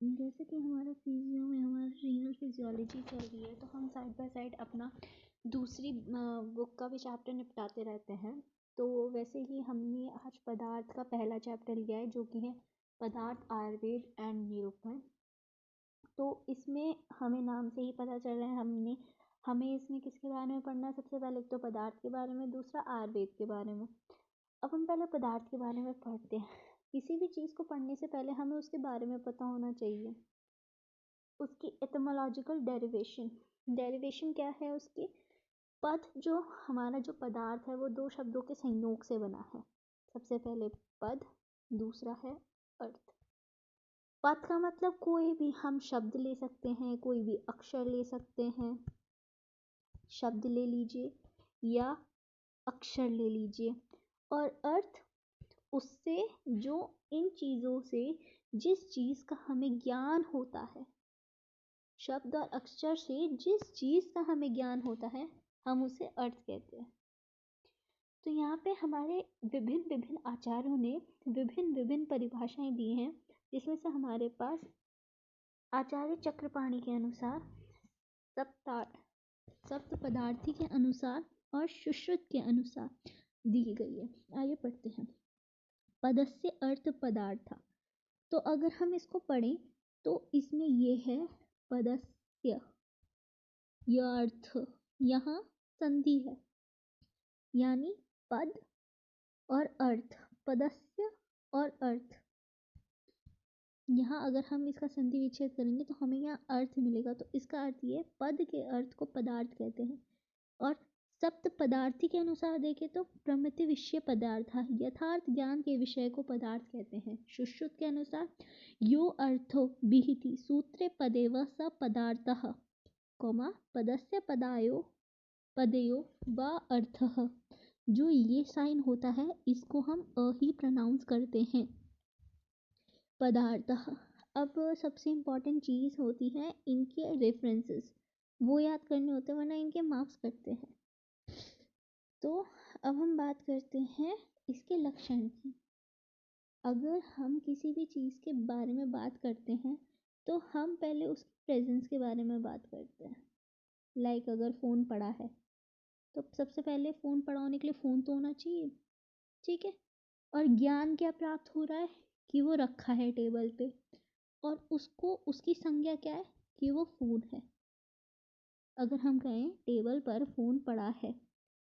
जैसे कि हमारा फिजियो में हमारा रीनल फिजियोलॉजी चल रही है, तो हम साइड बाय साइड अपना दूसरी बुक का भी चैप्टर निपटाते रहते हैं। तो वैसे ही हमने आज पदार्थ का पहला चैप्टर लिया है, जो कि है पदार्थ, आयुर्वेद एंड निरूपण। तो इसमें हमें नाम से ही पता चल रहा है हमें इसमें किसके बारे में पढ़ना है। सबसे पहले एक तो पदार्थ के बारे में, दूसरा आयुर्वेद के बारे में। अब हम पहले पदार्थ के बारे में पढ़ते हैं। किसी भी चीज़ को पढ़ने से पहले हमें उसके बारे में पता होना चाहिए। उसकी एटमोलॉजिकल डेरिवेशन क्या है उसकी। पद, जो हमारा जो पदार्थ है वो दो शब्दों के संयोग से बना है। सबसे पहले पद, दूसरा है अर्थ। पद का मतलब कोई भी हम शब्द ले सकते हैं, कोई भी अक्षर ले सकते हैं। शब्द ले लीजिए या अक्षर ले लीजिए। और अर्थ, उससे जो इन चीज़ों से जिस चीज़ का हमें ज्ञान होता है, शब्द और अक्षर से जिस चीज़ का हमें ज्ञान होता है, हम उसे अर्थ कहते हैं। तो यहाँ पे हमारे विभिन्न विभिन्न आचार्यों ने विभिन्न विभिन्न परिभाषाएं दी हैं, जिसमें से हमारे पास आचार्य चक्रपाणि के अनुसार सप्त पदार्थी के अनुसार और सुश्रुत के अनुसार दी गई है। आइए पढ़ते हैं। पदस्य अर्थ पदार्थ। तो अगर हम इसको पढ़ें तो इसमें ये है पदस्य, यह अर्थ, यहाँ संधि है, यानी पद और अर्थ, पदस्य और अर्थ। यहाँ अगर हम इसका संधि विच्छेद करेंगे तो हमें यहाँ अर्थ मिलेगा। तो इसका अर्थ ये, पद के अर्थ को पदार्थ कहते हैं। और सप्त पदार्थी के अनुसार देखें तो प्रमिति विषय पदार्थ, यथार्थ ज्ञान के विषय को पदार्थ कहते हैं। सुश्रुत के अनुसार यो अर्थो विहिति सूत्रे पदेव स पदार्थः, पदस्य पदयो व अर्थः। जो ये साइन होता है इसको हम अ ही प्रोनाउंस करते हैं, पदार्थः। अब सबसे इम्पॉर्टेंट चीज़ होती है इनके रेफरेंसेस, वो याद करने होते हैं, वरना इनके मार्क्स कटते हैं। तो अब हम बात करते हैं इसके लक्षण की। अगर हम किसी भी चीज़ के बारे में बात करते हैं तो हम पहले उसकी प्रेजेंस के बारे में बात करते हैं। लाइक अगर फ़ोन पड़ा है तो सबसे पहले फ़ोन पड़ा होने के लिए फ़ोन तो होना चाहिए, ठीक है। और ज्ञान क्या प्राप्त हो रहा है कि वो रखा है टेबल पे, और उसको उसकी संज्ञा क्या है कि वो फ़ोन है। अगर हम कहें टेबल पर फ़ोन पड़ा है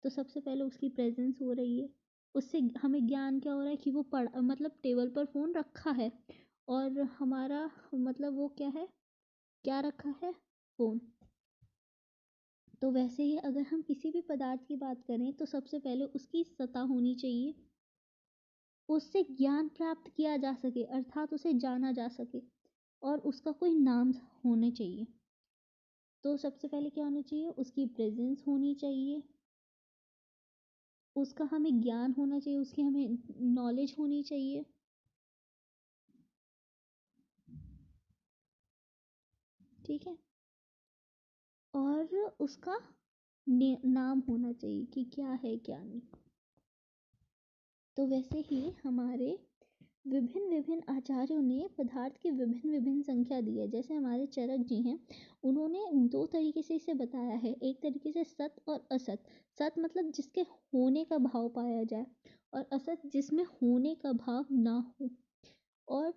तो सबसे पहले उसकी प्रेजेंस हो रही है, उससे हमें ज्ञान क्या हो रहा है कि वो पड़ा, मतलब टेबल पर फ़ोन रखा है, और हमारा मतलब वो क्या है, क्या रखा है, फ़ोन। तो वैसे ही अगर हम किसी भी पदार्थ की बात करें तो सबसे पहले उसकी सतह होनी चाहिए, उससे ज्ञान प्राप्त किया जा सके, अर्थात उसे जाना जा सके, और उसका कोई नाम होना चाहिए। तो सबसे पहले क्या होना चाहिए, उसकी प्रेजेंस होनी चाहिए, उसका हमें ज्ञान होना चाहिए, उसकी हमें नॉलेज होनी चाहिए, ठीक है। और उसका नाम होना चाहिए कि क्या है क्या नहीं। तो वैसे ही हमारे विभिन्न विभिन्न आचार्यों ने पदार्थ की विभिन्न विभिन्न संख्या दी है। जैसे हमारे चरक जी हैं, उन्होंने दो तरीके से इसे बताया है। एक तरीके से सत और असत। सत मतलब जिसके होने का भाव पाया जाए, और असत जिसमें होने का भाव ना हो। और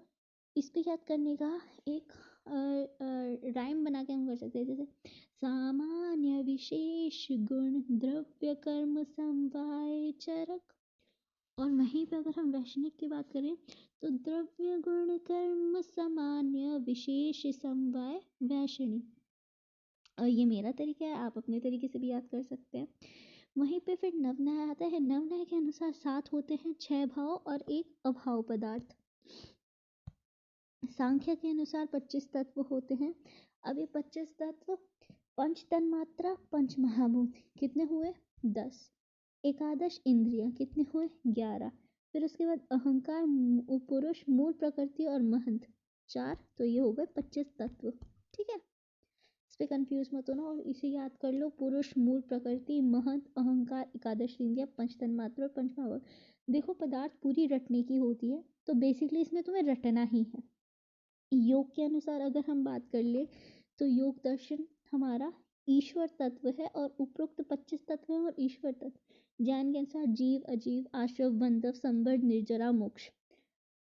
इसको याद करने का एक राइम बना के हम कर सकते हैं, जैसे सामान्य विशेष गुण द्रव्य कर्म समवाय चरक। और वहीं पे अगर हम वैष्णिक की बात करें तो द्रव्य गुण कर्म सामान्य विशेष समवाय वैष्णिक। और ये मेरा तरीका है, आप अपने तरीके से भी याद कर सकते हैं। वहीं पे फिर नवनय आता है। नवनय के अनुसार 7 होते हैं, 6 भाव और 1 अभाव पदार्थ। सांख्य के अनुसार 25 तत्व होते हैं। अब ये 25 तत्व, पंच तन्मात्रा, पंच महाभूत कितने हुए, 10। एकादश इंद्रियां कितने हुए, 11। फिर उसके बाद अहंकार, पुरुष, मूल प्रकृति और महंत 4। तो ये हो गए 25 तत्व, ठीक है। इस पे कंफ्यूज मत होना और इसे याद कर लो, पुरुष, मूल प्रकृति, महंत, अहंकार, एकादश इंद्रियां, पंच तन्मात्रा और पंच महाभूत। देखो पदार्थ पूरी रटने की होती है, तो बेसिकली इसमें तुम्हें रटना ही है। योग के अनुसार अगर हम बात कर ले तो योग दर्शन हमारा ईश्वर तत्व है और उपरोक्त 25 तत्व है और ईश्वर तत्व। ज्ञान के अनुसार जीव अजीव आश्रव बंधव संवर्ग निर्जरा मोक्ष।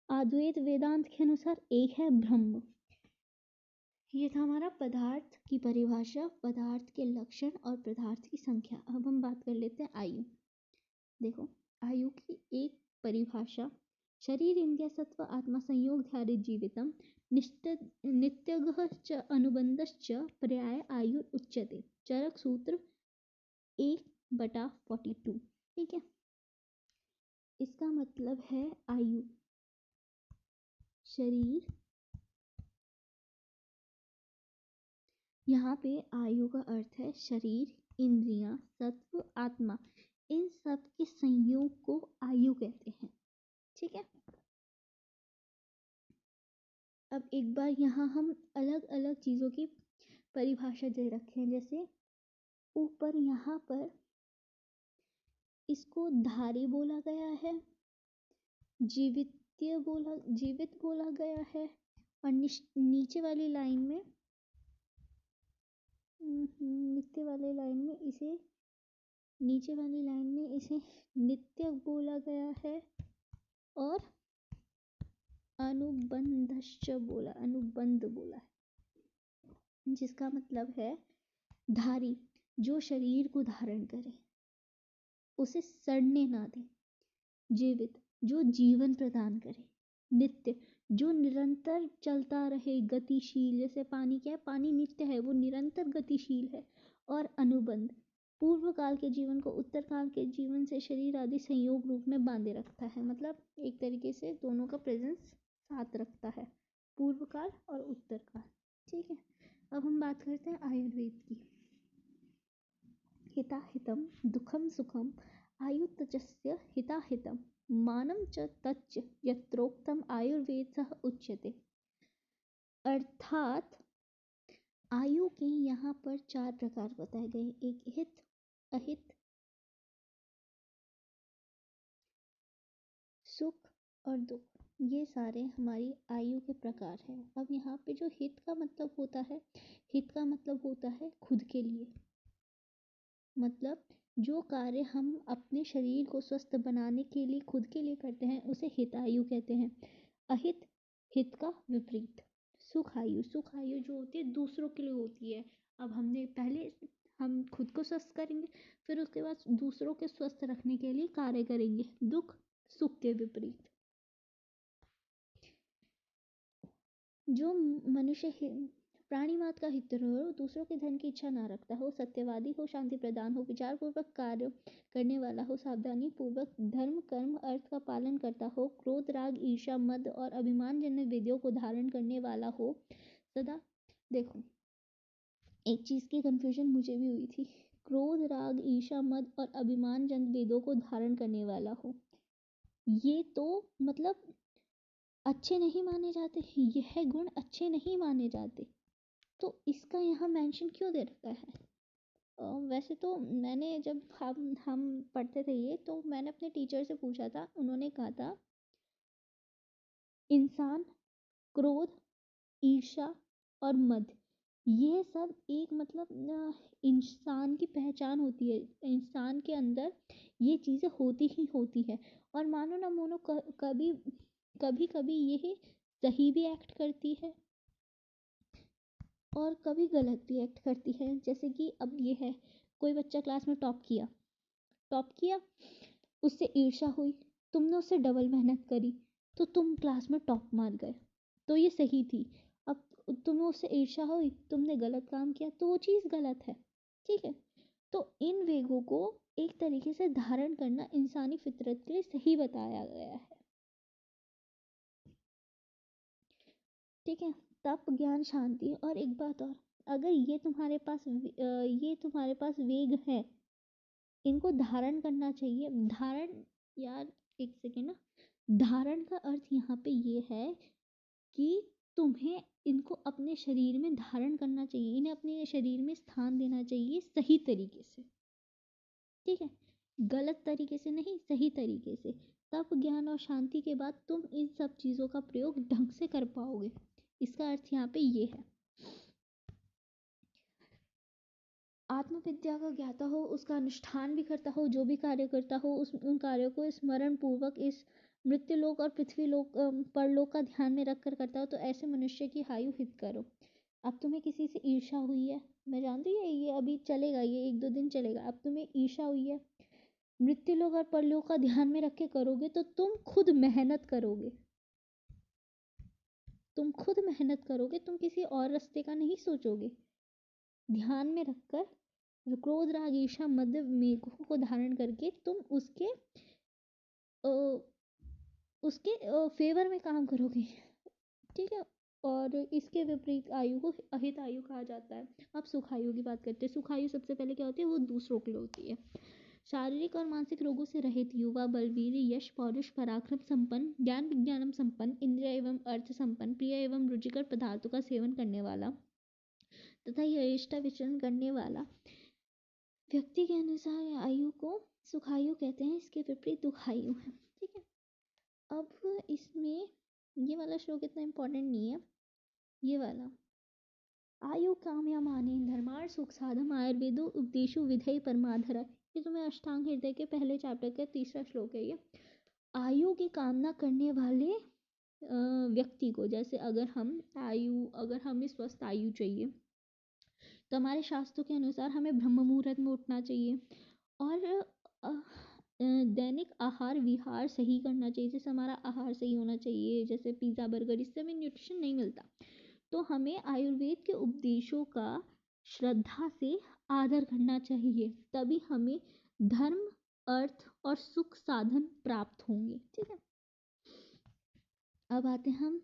अद्वैत वेदांत के अनुसार एक है ब्रह्म। ये था हमारा पदार्थ की परिभाषा, पदार्थ के लक्षण और पदार्थ की संख्या। अब हम बात कर लेते हैं आयु। देखो, आयु की एक परिभाषा, शरीर इंद्रिय सत्व आत्मा संयोग ध्यान जीवितम नित्यगः च अनुबंधश्च पर्याय आयु उच्यते। चरक सूत्र 1/42। ठीक है, इसका मतलब है आयु शरीर, यहाँ पे आयु का अर्थ है शरीर इंद्रियां सत्व आत्मा, इन सब के संयोग को आयु कहते हैं। ठीक है, अब एक बार यहाँ हम अलग अलग चीजों की परिभाषा दे रखे हैं। जैसे ऊपर यहाँ पर इसको धारी बोला गया है, जीवित बोला गया है, और नीचे वाली लाइन में इसे नित्य बोला गया है और अनुबंध बोला है, जिसका मतलब है धारी जो शरीर को धारण करे, उसे सड़ने ना दे, जीवित जो जीवन प्रदान करे, नित्य जो निरंतर चलता रहे, गतिशील, जैसे पानी क्या है, पानी नित्य है, वो निरंतर गतिशील है, और अनुबंध पूर्व काल के जीवन को उत्तर काल के जीवन से शरीर आदि संयोग रूप में बांधे रखता है। मतलब एक तरीके से दोनों का प्रेजेंस साथ रखता है, पूर्व काल और उत्तर काल। ठीक है, अब हम बात करते हैं आयुर्वेद की। हिताहितम दुखम सुखम आयुर्तजस्य हिताहितम मानम च तच्च यत्रोक्तम आयुर्वेदः उच्यते। अर्थात आयु के यहाँ पर 4 प्रकार बताए गए, एक हित, अहित, सुख और दुख। ये सारे हमारी आयु के प्रकार हैं। अब यहाँ पे जो हित का मतलब होता है खुद के लिए, मतलब जो कार्य हम अपने शरीर को स्वस्थ बनाने के लिए खुद के लिए करते हैं उसे हितायु कहते हैं। अहित, हित का विपरीत। सुखायु जो होती है दूसरों के लिए होती है। अब पहले हम खुद को स्वस्थ करेंगे, फिर उसके बाद दूसरों के स्वस्थ रखने के लिए कार्य करेंगे। दुख, सुख के विपरीत। जो मनुष्य प्राणी मात्र का हित हो, दूसरों के धन की इच्छा ना रखता हो, सत्यवादी हो, शांति प्रदान हो, विचार पूर्वक कार्य करने वाला हो, सावधानी पूर्वक धर्म कर्म अर्थ का पालन करता हो, क्रोध राग ईर्ष्या मद और अभिमान जन्य विधियों को धारण करने वाला हो, सदा। देखो, एक चीज की कंफ्यूजन मुझे भी हुई थी, क्रोध राग ईर्ष्या मद और अभिमान जन्य वेदों को धारण करने वाला हो, ये तो मतलब अच्छे नहीं माने जाते, यह गुण अच्छे नहीं माने जाते, तो इसका यहाँ मेंशन क्यों दे रखा है। वैसे तो मैंने जब हम पढ़ते थे ये, तो मैंने अपने टीचर से पूछा था, उन्होंने कहा था इंसान क्रोध ईर्ष्या और मद ये सब एक मतलब इंसान की पहचान होती है, इंसान के अंदर ये चीज़ें होती ही होती है, और मानो ना मानो कभी कभी ये सही भी एक्ट करती है और कभी गलत भी एक्ट करती है। जैसे कि अब ये है, कोई बच्चा क्लास में टॉप किया, उससे ईर्ष्या हुई, तुमने उससे डबल मेहनत करी तो तुम क्लास में टॉप मार गए, तो ये सही थी। अब तुम्हें उससे ईर्ष्या हुई, तुमने गलत काम किया, तो वो चीज़ गलत है। ठीक है, तो इन वेगों को एक तरीके से धारण करना इंसानी फितरत के लिए सही बताया गया है। ठीक है, तप ज्ञान शांति। और एक बात और, अगर ये तुम्हारे पास वेग है, इनको धारण करना चाहिए। धारण, यार एक सेकेंड ना, धारण का अर्थ यहाँ पे ये है कि तुम्हें इनको अपने शरीर में धारण करना चाहिए, इन्हें अपने शरीर में स्थान देना चाहिए सही तरीके से। ठीक है, गलत तरीके से नहीं, सही तरीके से। तप ज्ञान और शांति के बाद तुम इन सब चीज़ों का प्रयोग ढंग से कर पाओगे। इसका अर्थ यहाँ पे ये है। आत्मविद्या का ज्ञाता हो, उसका अनुष्ठान भी करता हो, जो भी कार्य करता हो उन कार्यों को स्मरण पूर्वक इस मृत्युलोक और पृथ्वीलोक परलोक का ध्यान में रख कर करता हो, तो ऐसे मनुष्य की आयु हित करो। अब तुम्हें किसी से ईर्ष्या हुई है, मैं जानती हूँ ये अभी चलेगा, ये 1-2 दिन चलेगा। अब तुम्हें ईर्ष्या हुई है, मृत्युलोक और परलोक का ध्यान में रख के करोगे तो तुम खुद मेहनत करोगे, तुम किसी और रास्ते का नहीं सोचोगे। ध्यान में रखकर क्रोध राग ईर्ष्या मद मेघों को धारण करके तुम उसके फेवर में काम करोगे, ठीक है। और इसके विपरीत आयु को अहित आयु कहा जाता है। अब सुख आयु की बात करते हैं। सुख आयु सबसे पहले क्या होती है, वो दूसरों के लिए होती है। शारीरिक और मानसिक रोगों से रहित, युवा, बलवीर, यश, पौरुष, पराक्रम संपन्न, ज्ञान विज्ञानम संपन्न, इंद्रिय एवं अर्थ संपन्न, प्रिय एवं रुचिकर पदार्थों का सेवन करने वाला तथा यथेष्ट विचरण करने वाला व्यक्ति के अनुसार आयु को सुखायु कहते हैं। इसके विपरीत दुखायु है, ठीक है। अब इसमें ये वाला श्लोक इतना इम्पोर्टेंट नहीं है, ये वाला आयु काम या माने धर्मार्थ सुख साधम आयुर्वेदो उपदेशु विधेय परमाधर। ये तुम्हें अष्टांग हृदय के पहले चैप्टर का 3रा श्लोक है। ये आयु की कामना करने वाले व्यक्ति को, जैसे अगर हमें स्वस्थ आयु चाहिए तो हमारे शास्त्रों के अनुसार हमें ब्रह्म मुहूर्त में उठना चाहिए और दैनिक आहार विहार सही करना चाहिए। जैसे हमारा आहार सही होना चाहिए, जैसे पिज़्ज़ा बर्गर, इससे हमें न्यूट्रिशन नहीं मिलता। तो हमें आयुर्वेद के उपदेशों का श्रद्धा से आदर करना चाहिए, तभी हमें धर्म, अर्थ और सुख साधन प्राप्त होंगे, ठीक है। अब आते हैं हम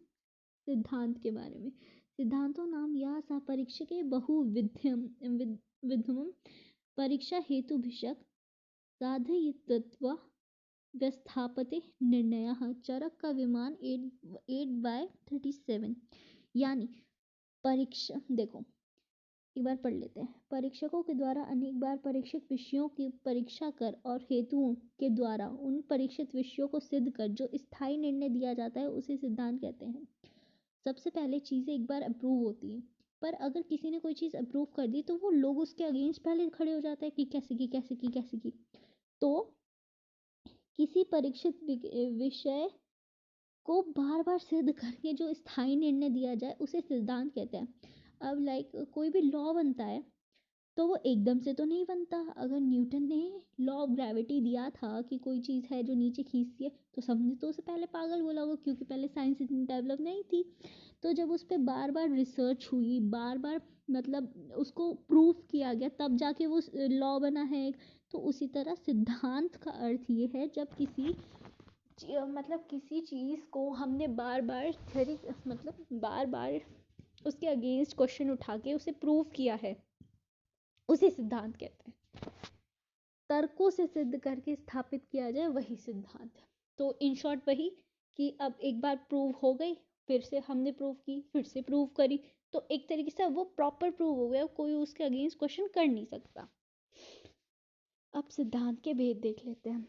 सिद्धांत के बारे में। सिद्धांतों नाम या सा परीक्षके बहुविधम परीक्षा हेतु भिषक साधयित्वा व्यस्थापते निर्णयः। चरक का विमान 8/37। यानी परीक्षा, देखो एक बार पढ़ लेते हैं। परीक्षकों के द्वारा अनेक बार परीक्षित विषयों की परीक्षा कर और हेतुओं के द्वारा उन परीक्षित विषयों को सिद्ध कर जो स्थायी निर्णय दिया जाता है, उसे सिद्धांत कहते हैं। सबसे पहले चीज़ें एक बार अप्रूव होती हैं, पर अगर किसी ने कोई चीज़ अप्रूव कर दी तो वो लोग उसके अगेंस्ट पहले खड़े हो जाते हैं कि कैसे की। तो किसी परीक्षित विषय को बार बार सिद्ध करके जो स्थायी निर्णय दिया जाए उसे सिद्धांत कहते हैं। अब कोई भी लॉ बनता है तो वो एकदम से तो नहीं बनता। अगर न्यूटन ने लॉ ऑफ ग्रेविटी दिया था कि कोई चीज़ है जो नीचे खींचती है, तो सबने तो उसे पहले पागल बोला होगा, क्योंकि पहले साइंस इतनी डेवलप नहीं थी। तो जब उस पर बार बार रिसर्च हुई, बार बार मतलब उसको प्रूव किया गया, तब जाके वो लॉ बना है एक। तो उसी तरह सिद्धांत का अर्थ ये है जब किसी चीज़ को हमने बार बार उसके अगेंस्ट क्वेश्चन उठा के उसे प्रूव किया है, उसे सिद्धांत कहते हैं। तर्कों से सिद्ध करके स्थापित किया जाए, वही सिद्धांत है। तो इन शॉर्ट वही कि अब एक बार प्रूव हो गई, फिर से हमने प्रूव की, फिर से प्रूव करी, तो एक तरीके से वो प्रॉपर प्रूव हो गया, कोई उसके अगेंस्ट क्वेश्चन कर नहीं सकता। अब सिद्धांत के भेद देख लेते हैं।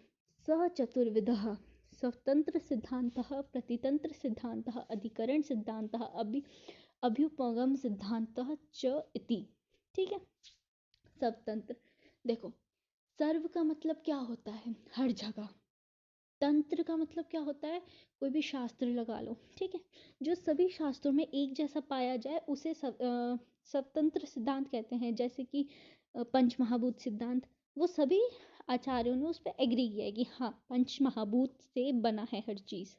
सचतुर्विधः स्वतंत्र सिद्धांतः, प्रतितंत्र सिद्धांतः, अधिकरण सिद्धांतः, अभ्युपगम सिद्धांतः च इति, ठीक है। स्वतंत्र, देखो सर्व का मतलब क्या होता है, हर जगह। तंत्र का मतलब क्या होता है, कोई भी शास्त्र लगा लो, ठीक है, जो सभी शास्त्रों में एक जैसा पाया जाए उसे स्वतंत्र सिद्धांत कहते हैं। जैसे कि पंचमहाभूत सिद्धांत, वो सभी आचार्यों ने उस पर एग्री किया है कि हाँ पंचमहाभूत से बना है हर चीज।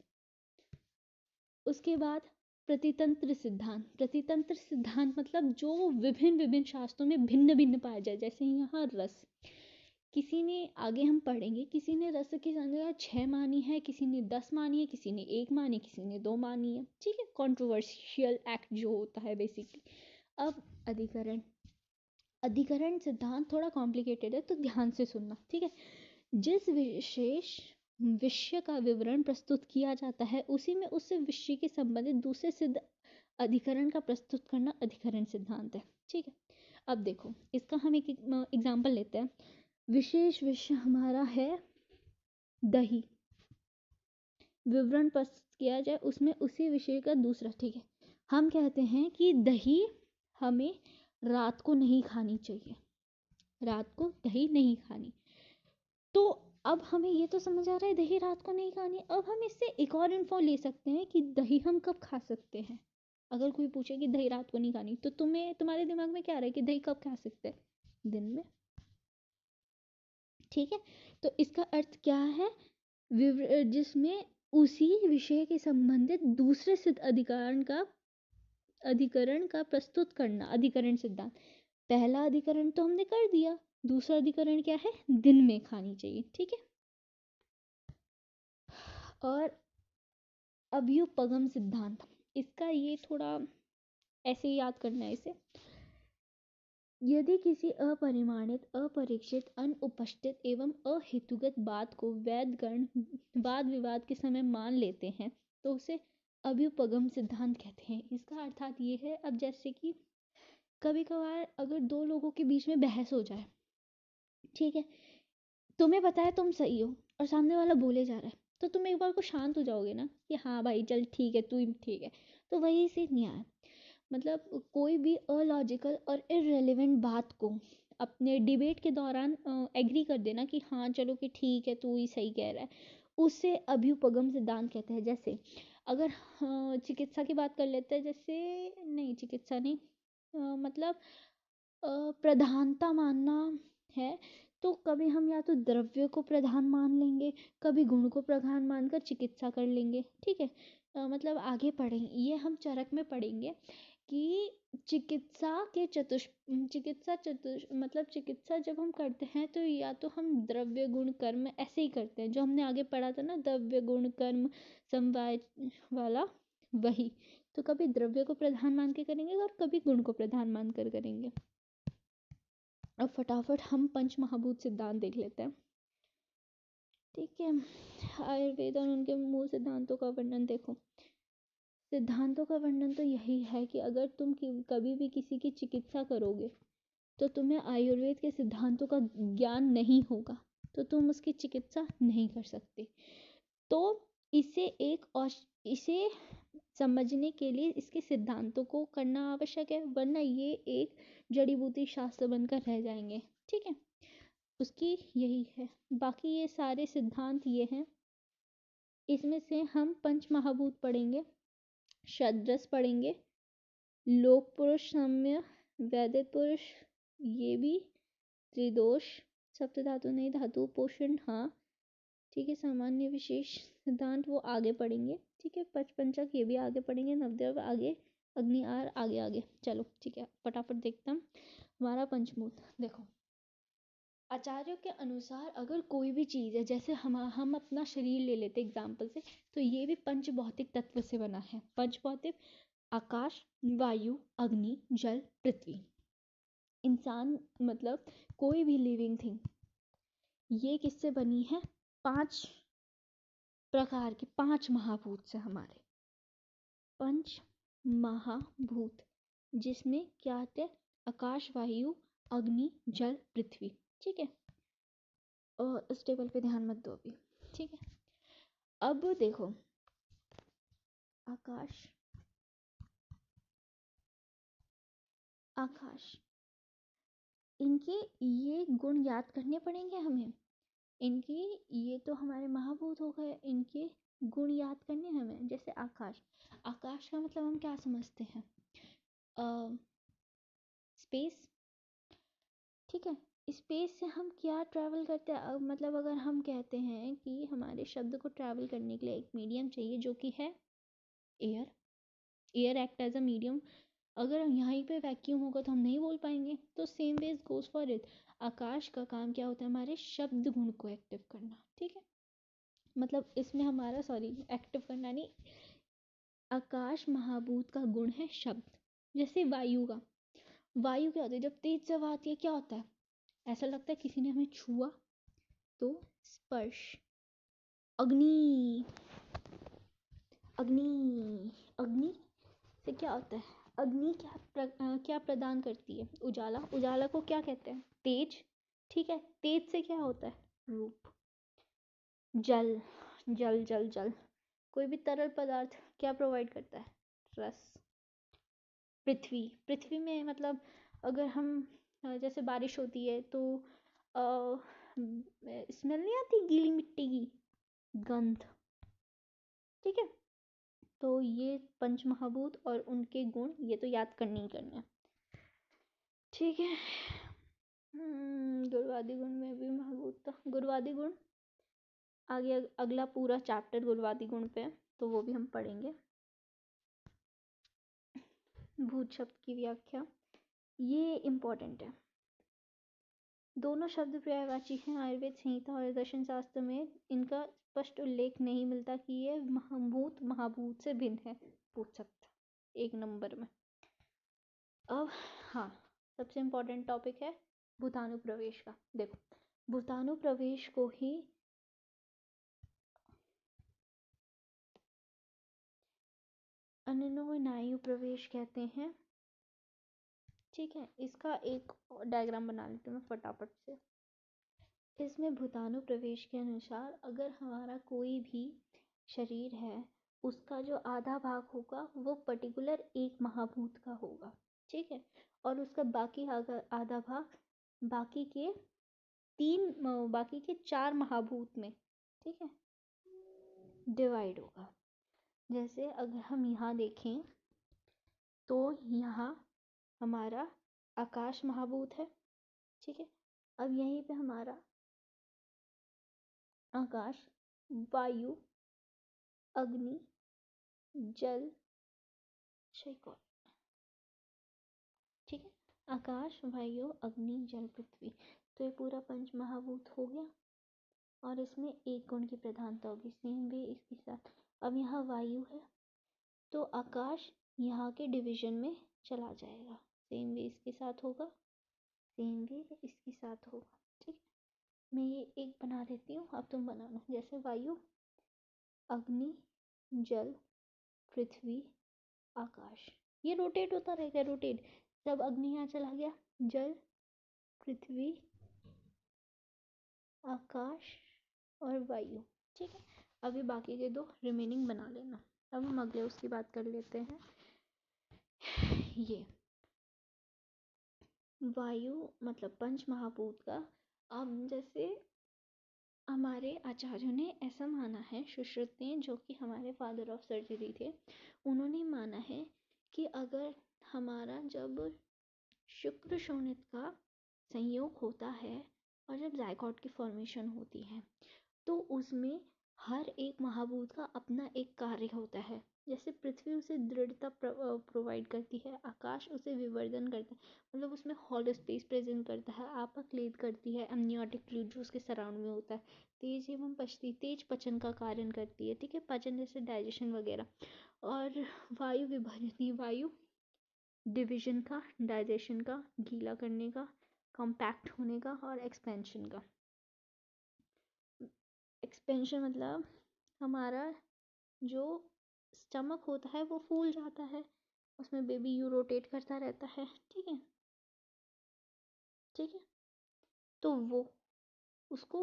उसके बाद प्रतितंत्र सिद्धांत मतलब जो विभिन्न शास्त्रों में भिन्न भिन्न पाया जाए। जैसे यहाँ रस, किसी ने, आगे हम पढ़ेंगे, किसी ने रस की संख्या 6 मानी है, किसी ने 10 मानी है, किसी ने 1 मानी, किसी ने 2 मानी है, ठीक है। कंट्रोवर्शियल एक्ट जो होता है बेसिकली। अब अधिकरण सिद्धांत थोड़ा कॉम्प्लिकेटेड है, तो ध्यान से सुनना, ठीक है। जिस विशेष विषय का विवरण प्रस्तुत किया जाता है, उसी में उस विषय के संबंधित दूसरे सिद्ध अधिकरण का प्रस्तुत करना अधिकरण सिद्धांत है, ठीक है। अब देखो इसका हम एक एग्जाम्पल लेते हैं। विशेष विषय हमारा है दही, विवरण प्रस्तुत किया जाए उसमें उसी विषय का दूसरा, ठीक है। हम कहते हैं कि दही हमें रात को नहीं खानी चाहिए, रात को दही नहीं खानी। तो अब हमें ये तो समझ आ रहा है दही रात को नहीं खानी। अब हम इससे एक और इन्फो ले सकते हैं कि दही हम कब खा सकते हैं। अगर कोई पूछे कि दही रात को नहीं खानी, तो तुम्हारे दिमाग में क्या आ रहा है कि दही कब खा सकते हैं? दिन में। ठीक है, तो इसका अर्थ क्या है? जिसमें उसी विषय के संबंधित दूसरे सिद्ध अधिकरण का प्रस्तुत करना। अधिकरण सिद्धांत, पहला अधिकरण तो हमने कर दिया, दूसरा अधिकरण क्या है? दिन में खानी चाहिए। ठीक है, और अभ्युपगम सिद्धांत, इसका ये थोड़ा ऐसे ही याद करना है इसे। यदि किसी अपरिमाणित, अपरीक्षित, अनुपस्थित एवं अहेतुगत बात को वैध गण वाद विवाद के समय मान लेते हैं तो उसे अभ्युपगम सिद्धांत कहते हैं। इसका अर्थात ये है, अब जैसे कि कभी कभार अगर दो लोगों के बीच में बहस हो जाए, ठीक है, तुम्हें पता है तुम सही हो और सामने वाला बोले जा रहा है, तो तुम एक बार को शांत हो जाओगे ना कि हाँ भाई चल ठीक है, तू ठीक है। तो वही से न्याय, मतलब कोई भी अलॉजिकल और इररिलेवेंट बात को अपने डिबेट के दौरान एग्री कर देना कि हाँ चलो कि ठीक है तू ही सही कह रहा है, उसे अभ्युपगम सिद्धांत कहते हैं। जैसे अगर चिकित्सा की बात कर लेते हैं, जैसे नहीं चिकित्सा नहीं, मतलब प्रधानता मानना है, तो कभी हम या तो द्रव्य को प्रधान मान लेंगे, कभी गुण को प्रधान मानकर चिकित्सा कर लेंगे। ठीक है, मतलब आगे पढ़ेंगे ये हम चरक में पढ़ेंगे कि चिकित्सा जब हम करते हैं तो या तो हम द्रव्य गुण कर्म ऐसे ही करते हैं, जो हमने आगे पढ़ा था ना, द्रव्य गुण कर्म समवाय वाला, वही। तो कभी द्रव्य को प्रधान मान के करेंगे और कभी गुण को प्रधान मान कर करेंगे। अब फटाफट हम पंच महाभूत सिद्धांत देख लेते हैं। ठीक है, आयुर्वेद और उनके मूल सिद्धांतों का वर्णन देखो। सिद्धांतों का वर्णन तो यही है कि अगर तुम कभी भी किसी की चिकित्सा करोगे तो तुम्हें आयुर्वेद के सिद्धांतों का ज्ञान नहीं होगा तो तुम उसकी चिकित्सा नहीं कर सकते। तो इसे समझने के लिए इसके सिद्धांतों को करना आवश्यक है, वरना ये एक जड़ी बूटी शास्त्र बनकर रह जाएंगे। ठीक है, उसकी यही है। बाकी ये सारे सिद्धांत ये हैं, इसमें से हम पंच महाभूत पढ़ेंगे, षड्रस पढ़ेंगे, लोक पुरुष, साम्य, वैदिक पुरुष, ये भी त्रिदोष, सप्त धातु नहीं, धातु पोषण, हाँ ठीक है, सामान्य विशेष सिद्धांत वो आगे पढ़ेंगे। ठीक है, पचपंचक ये भी आगे पढ़ेंगे, नवद्रव्य आगे, अग्नि आर आगे आगे। चलो ठीक है, फटाफट देखते हैं हमारा पंचभूत। देखो, आचार्यों के अनुसार अगर कोई भी चीज़ है, जैसे हम अपना शरीर ले लेते एग्जाम्पल से, तो ये भी पंच भौतिक तत्व से बना है। पंच भौतिक, आकाश, वायु, अग्नि, जल, पृथ्वी। इंसान मतलब कोई भी लिविंग थिंग, ये किससे बनी है? 5 प्रकार के 5 महाभूत से, हमारे 5 महाभूत, जिसमें क्या आते हैं? आकाश, वायु, अग्नि, जल, पृथ्वी। ठीक है, और इस टेबल पे ध्यान मत दो अभी। ठीक है, अब देखो, आकाश, आकाश, इनके ये गुण याद करने पड़ेंगे हमें। इनके ये तो हमारे महाभूत हो गए, इनके गुण याद करने हमें। जैसे आकाश, आकाश का मतलब हम क्या समझते हैं? स्पेस। ठीक है, स्पेस से हम क्या ट्रैवल करते हैं? मतलब अगर हम कहते हैं कि हमारे शब्द को ट्रैवल करने के लिए एक मीडियम चाहिए, जो कि है air. Air act as a medium. अगर यहाँ पे वैक्यूम होगा तो हम नहीं बोल पाएंगे। तो same ways goes for it. Akash का काम क्या होता है? हमारे शब्द गुण को एक्टिव करना। ठीक है, मतलब इसमें हमारा एक्टिव करना नहीं, आकाश महाभूत का गुण है शब्द। जैसे वायु का, वायु क्या होता है? जब तेज हवा आती है क्या होता है? ऐसा लगता है किसी ने हमें छुआ, तो स्पर्श। अग्नि, अग्नि, अग्नि से क्या होता है? अग्नि क्या प्रदान करती है? उजाला। उजाला को क्या कहते हैं? तेज। ठीक है, तेज से क्या होता है? रूप। जल, जल जल जल, कोई भी तरल पदार्थ क्या प्रोवाइड करता है? रस। पृथ्वी, पृथ्वी में मतलब अगर हम जैसे बारिश होती है तो स्मेल नहीं आती गीली मिट्टी की, गंध। ठीक है, तो ये पंच महाभूत और उनके गुण ये तो याद करने ही करने हैं। ठीक है, गुरुवादी गुण में भी महाभूत था। गुरुवादी गुण आगे अगला पूरा चैप्टर गुरुवादी गुण पे है, तो वो भी हम पढ़ेंगे। भूत शब्द की व्याख्या, ये इम्पोर्टेंट है। दोनों शब्द पर्यायवाची हैं। आयुर्वेद संहिता और दर्शन शास्त्र में इनका स्पष्ट उल्लेख नहीं मिलता कि ये महाभूत महाभूत से भिन्न है। भूत शब्द 1 नंबर में। अब हाँ, सबसे इम्पोर्टेंट टॉपिक है भूतानुप्रवेश का। देखो, भूतानुप्रवेश को ही अनन्वनायु प्रवेश कहते हैं। ठीक है, इसका एक डायग्राम बना लेती हूँ मैं फटाफट से। इसमें भूतानुप्रवेश के अनुसार अगर हमारा कोई भी शरीर है, उसका जो आधा भाग होगा वो पर्टिकुलर एक महाभूत का होगा। ठीक है, और उसका बाकी आधा भाग बाकी के बाकी के 4 महाभूत में, ठीक है, डिवाइड होगा। जैसे अगर हम यहाँ देखें तो यहाँ हमारा आकाश महाभूत है। ठीक है, अब यहीं पे हमारा आकाश, वायु, अग्नि, जल, क्षय। ठीक है, आकाश, वायु, अग्नि, जल, पृथ्वी, तो ये पूरा पंच महाभूत हो गया और इसमें एक गुण की प्रधानता होगी। सेम वे इसके साथ अब यहाँ वायु है तो आकाश यहाँ के डिवीजन में चला जाएगा। सेम वे इसके साथ होगा, सेम वे इसके साथ होगा। ठीक है, मैं ये एक बना देती हूँ, अब तुम बनाना। जैसे वायु, अग्नि, जल, पृथ्वी, आकाश, ये रोटेट होता रहेगा। रोटेट, जब अग्नि यहाँ चला गया, जल, पृथ्वी, आकाश और वायु। ठीक है, अभी बाकी के 2 रिमेनिंग बना लेना। अब हम अगले उसकी बात कर लेते हैं। ये वायु मतलब पंच महाभूत का, अब जैसे हमारे आचार्यों ने ऐसा माना है, सुश्रुत ने, जो कि हमारे फादर ऑफ सर्जरी थे, उन्होंने माना है कि अगर हमारा जब शुक्र शोणित का संयोग होता है और जब जायगोट की फॉर्मेशन होती है तो उसमें हर एक महाभूत का अपना एक कार्य होता है। जैसे पृथ्वी उसे दृढ़ता प्रोवाइड करती है, आकाश उसे विवर्धन करता है, मतलब उसमें हॉलो स्पेस प्रेजेंट करता है, आपाक्लेद करती है, एमनियोटिक फ्लूइड जो उसके सराउंड में होता है, तेज एवं पचती, तेज पचन का कार्य करती है। ठीक है, पचन जैसे डाइजेशन वगैरह। और वायु विभाजनी, वायु डिवीजन का, डाइजेशन का, गीला करने का, कॉम्पैक्ट होने का और एक्सपेंशन का। एक्सपेंशन मतलब हमारा जो स्टमक होता है वो फूल जाता है, उसमें बेबी यू रोटेट करता रहता है। ठीक है, ठीक है, तो वो उसको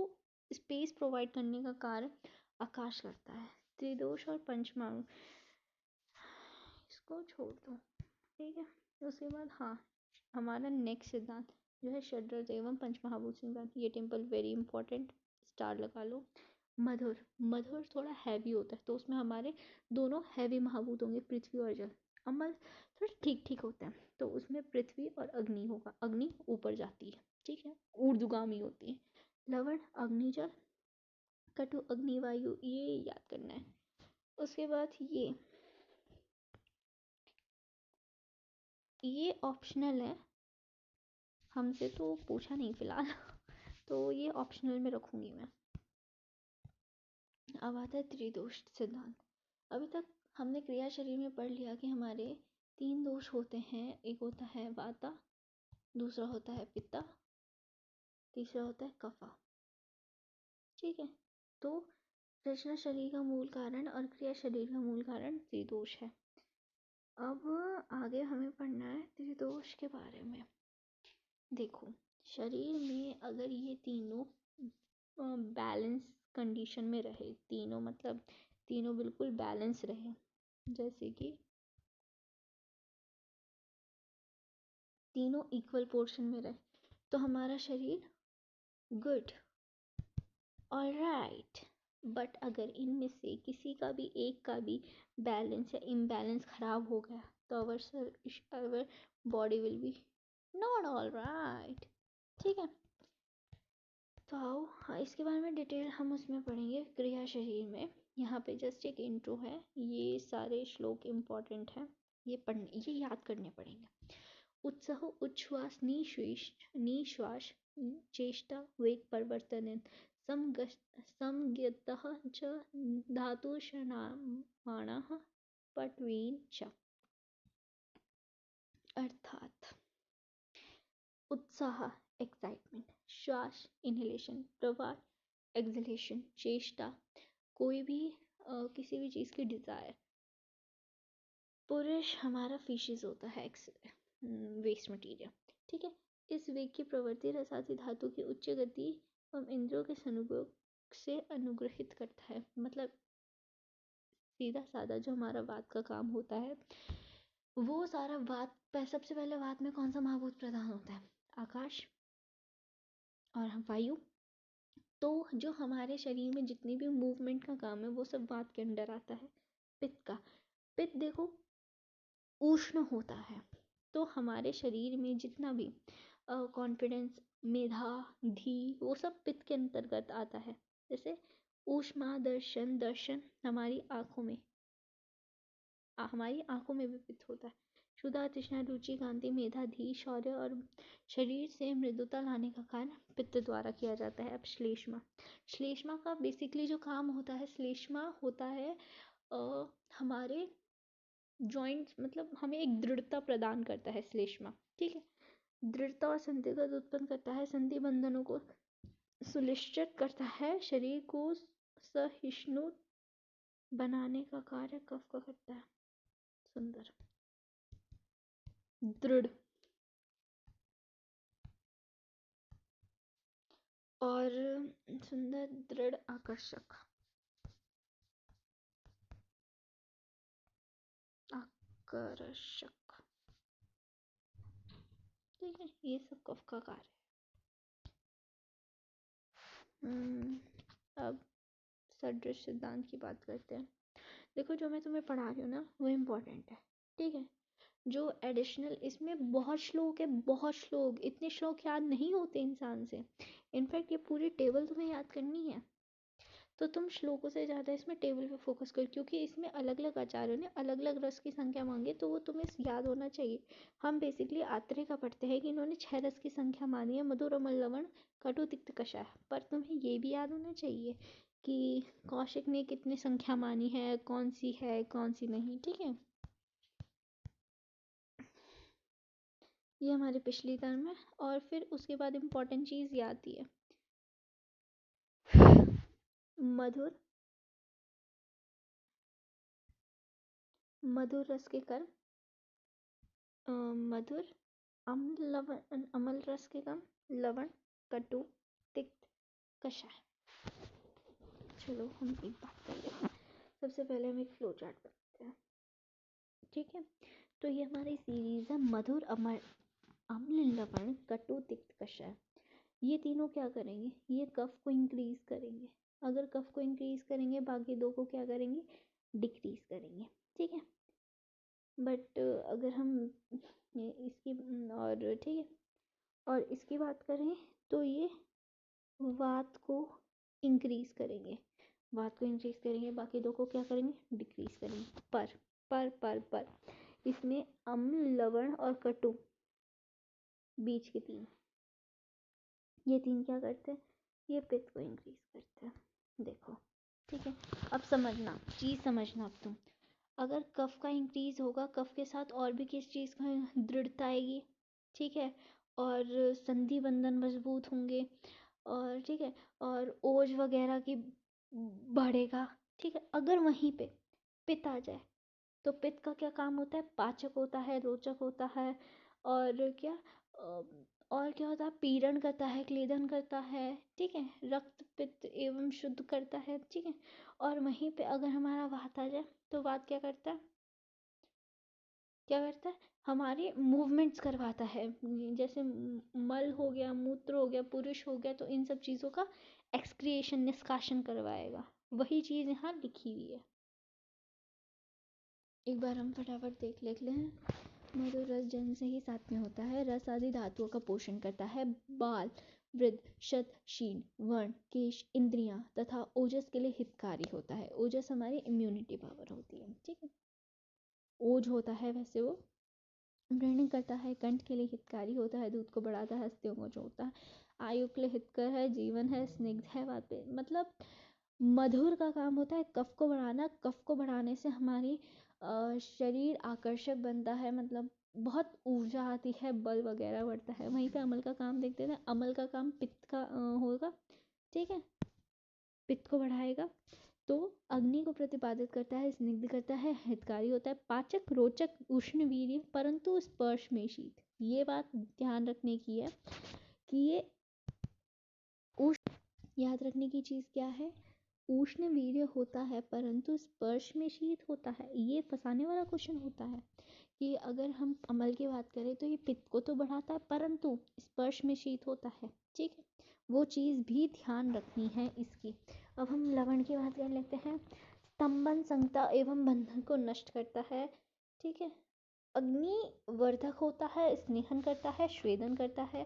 स्पेस प्रोवाइड करने का कार्य आकाश करता है। त्रिदोष और पंचमाणु इसको छोड़ दो। ठीक है, उसके बाद हाँ, हमारा नेक्स्ट सिद्धांत जो है षड्रज एवं पंचमहाभूत सिद्धांत। ये टेम्पल वेरी इंपॉर्टेंट, स्टार लगा लो। मधुर, मधुर थोड़ा हैवी होता है, तो उसमें हमारे दोनों हैवी महाभूत होंगे, पृथ्वी और जल। अमल थोड़ा ठीक ठीक होता है, तो उसमें पृथ्वी और अग्नि होगा। अग्नि ऊपर जाती है, ठीक है, ऊर्ध्वगामी होती है। लवण, अग्नि, जल, कटु, अग्नि, वायु, ये याद करना है। उसके बाद ये ऑप्शनल है, हमसे तो पूछा नहीं फिलहाल तो ये ऑप्शनल में रखूंगी मैं। अब आता है त्रिदोष सिद्धांत। अभी तक हमने क्रिया शरीर में पढ़ लिया कि हमारे 3 दोष होते हैं। एक होता है वाता, दूसरा होता है पित्ता, तीसरा होता है कफा। ठीक है, तो रचना शरीर का मूल कारण और क्रिया शरीर का मूल कारण त्रिदोष है। अब आगे हमें पढ़ना है त्रिदोष के बारे में। देखो, शरीर में अगर ये तीनों बैलेंस कंडीशन में रहे, तीनों मतलब तीनों बिल्कुल बैलेंस रहे, जैसे कि तीनों इक्वल पोर्शन में रहे तो हमारा शरीर गुड, ऑलराइट। बट अगर इनमें से किसी का भी एक का भी बैलेंस या इम्बैलेंस खराब हो गया तो our body will be not alright. ठीक है, तो आओ इसके बारे में डिटेल हम उसमें पढ़ेंगे क्रिया शरीर में। यहाँ पे जस्ट एक इंट्रो है, ये सारे श्लोक इम्पॉर्टेंट हैं, ये याद करने पड़ेंगे। उत्साह उच्छ्वास निश्वास चेष्टा वेग परिवर्तन समज्ञतः च धातुषणामाणः पट्वीन च। अर्थात उत्साह एक्साइटमेंट, श्वास इनहेलेशन, प्रवाह एक्सहेलेशन, चेष्टा कोई भी किसी भी चीज़ की डिज़ायर। पुरुष हमारा फिशिस होता है वेस्ट मटेरियल। ठीक है, इस वेग की प्रवृत्ति रसाती धातु की उच्च गति एवं इंद्रियों के सनुयोग से अनुग्रहित करता है। मतलब सीधा साधा जो हमारा वात का काम होता है वो सारा वात सबसे पहले वात में कौन सा महाभूत प्रधान होता है? आकाश और वायु। तो जो हमारे शरीर में जितनी भी मूवमेंट का काम है वो सब वात के अंडर आता है। पित्त का, पित्त देखो उष्ण होता है, तो हमारे शरीर में जितना भी कॉन्फिडेंस, मेधा, धी वो सब पित्त के अंतर्गत आता है। जैसे ऊष्मा दर्शन, दर्शन हमारी आंखों में भी पित्त होता है। क्षुधा, तृष्णा, रुचि, कांति, मेधा, धी, शौर्य और शरीर से मृदुता लाने का कार्य पित्त द्वारा किया जाता है। अब श्लेष्मा का बेसिकली जो काम होता है, श्लेष्मा होता है हमारे जॉइंट्स, मतलब हमें एक दृढ़ता प्रदान करता है श्लेष्मा। ठीक है, दृढ़ता और संदिग्ध उत्पन्न करता है, संधि बंधनों को सुनिश्चित करता है, शरीर को सहिष्णु बनाने का कार्य कफ का करता है। सुंदर, दृढ़ और सुंदर, दृढ़, आकर्षक, ठीक है, ये सब कफ का कार्य है। अब सदृश सिद्धांत की बात करते हैं। देखो जो मैं तुम्हें पढ़ा रही हूँ ना वो इम्पोर्टेंट है। ठीक है, जो एडिशनल इसमें बहुत श्लोक है, बहुत श्लोक, इतने श्लोक याद नहीं होते इंसान से। इनफैक्ट ये पूरी टेबल तुम्हें याद करनी है तो तुम श्लोकों से ज़्यादा इसमें टेबल पे फोकस करो, क्योंकि इसमें अलग अलग आचार्यों ने अलग अलग रस की संख्या मांगी तो वो तुम्हें याद होना चाहिए। हम बेसिकली आत्रेय का पढ़ते हैं कि इन्होंने 6 रस की संख्या मानी है, मधुर, अम्ल, लवण, कटु, तिक्त, कषाय। पर तुम्हें ये भी याद होना चाहिए कि कौशिक ने कितनी संख्या मानी है, कौन सी नहीं। ठीक है, ये हमारी पिछली टर्म है। और फिर उसके बाद इम्पोर्टेंट चीज़ ये आती है, मधुर, मधुर रस के कर्म, मधुर, अम्ल, लवण, अम्ल रस के कर्म, लवण, कटु, तिक्त, कषाय। चलो हम एक बात कर लेते हैं, सबसे पहले हम एक फ्लो चार्ट बनाते हैं। ठीक है, तो ये हमारी सीरीज है मधुर, अम्ल, लवण, कटु, तिक्त, कषाय। ये तीनों क्या करेंगे? ये कफ को इंक्रीज करेंगे। अगर कफ को इंक्रीज करेंगे बाकी दो को क्या करेंगे? डिक्रीज करेंगे। ठीक है, बट अगर हम इसकी और ठीक है, और इसकी बात करें तो ये वात को इंक्रीज करेंगे, बाकी दो को क्या करेंगे? डिक्रीज करेंगे। पर इसमें अम्ल, लवण और कटु बीच के तीन, ये तीन क्या करते हैं? ये पित्त को इंक्रीज करते हैं। देखो, ठीक है, अब समझना अब तुम, अगर कफ का इंक्रीज होगा, कफ के साथ और भी किस चीज़ का दृढ़ता आएगी। ठीक है, और संधि बंधन मजबूत होंगे, और ठीक है, और ओज वगैरह की बढ़ेगा। ठीक है, अगर वहीं पे पित्त आ जाए तो पित्त का क्या काम होता है? पाचक होता है, रोचक होता है, और क्या और क्या होता है? पीड़न करता है, क्लेदन करता है। ठीक है, रक्त पित्त एवं शुद्ध करता है। ठीक है, और वहीं पे अगर हमारा वात आ जाए तो वात क्या करता है? क्या करता है, हमारे मूवमेंट्स करवाता है। जैसे मल हो गया, मूत्र हो गया, पुरुष हो गया, तो इन सब चीज़ों का एक्सक्रिएशन, निष्कासन करवाएगा। वही चीज़ यहाँ लिखी हुई है। एक बार हम फटाफट देख लेते हैं। मधुर रस जन्म से ही साथ में होता है। रस आदि धातुओं का पोषण करता है। बाल, वृद्ध, शत, शीन, वर्ण, केश, इंद्रियां तथा ओजस के लिए हितकारी होता है। ओजस हमारी इम्यूनिटी पावर होती है, ठीक है। ओज होता है वैसे वो, ब्रेनिंग करता है, कंठ के लिए हितकारी होता है, दूध को बढ़ाता है, अस्थियों को जोड़ता है, आयु के लिए हितकर है, जीवन है, स्निग्ध है, बात पे मतलब मधुर का काम होता है कफ को बढ़ाना। कफ को बढ़ाने से हमारी शरीर आकर्षक बनता है, मतलब बहुत ऊर्जा आती है, बल वगैरह बढ़ता है। वहीं पे अमल का काम देखते हैं। अमल का काम पित्त का होगा, ठीक है, पित्त को बढ़ाएगा। तो अग्नि को प्रतिपादित करता है, स्निग्ध करता है, हितकारी होता है, पाचक, रोचक, उष्ण, वीर्य, परंतु स्पर्श में शीत। ये बात ध्यान रखने की है कि ये उष्ण, याद रखने की चीज क्या है, उष्ण वीर्य होता है परंतु स्पर्श में शीत होता है। ये फंसाने वाला क्वेश्चन होता है कि अगर हम अमल की बात करें तो ये पित्त को तो बढ़ाता है परंतु स्पर्श में शीत होता है, ठीक है। वो चीज़ भी ध्यान रखनी है इसकी। अब हम लवण की बात कर लेते हैं। स्तंभन, संगता एवं बंधन को नष्ट करता है, ठीक है। अग्निवर्धक होता है, स्नेहन करता है, स्वेदन करता है,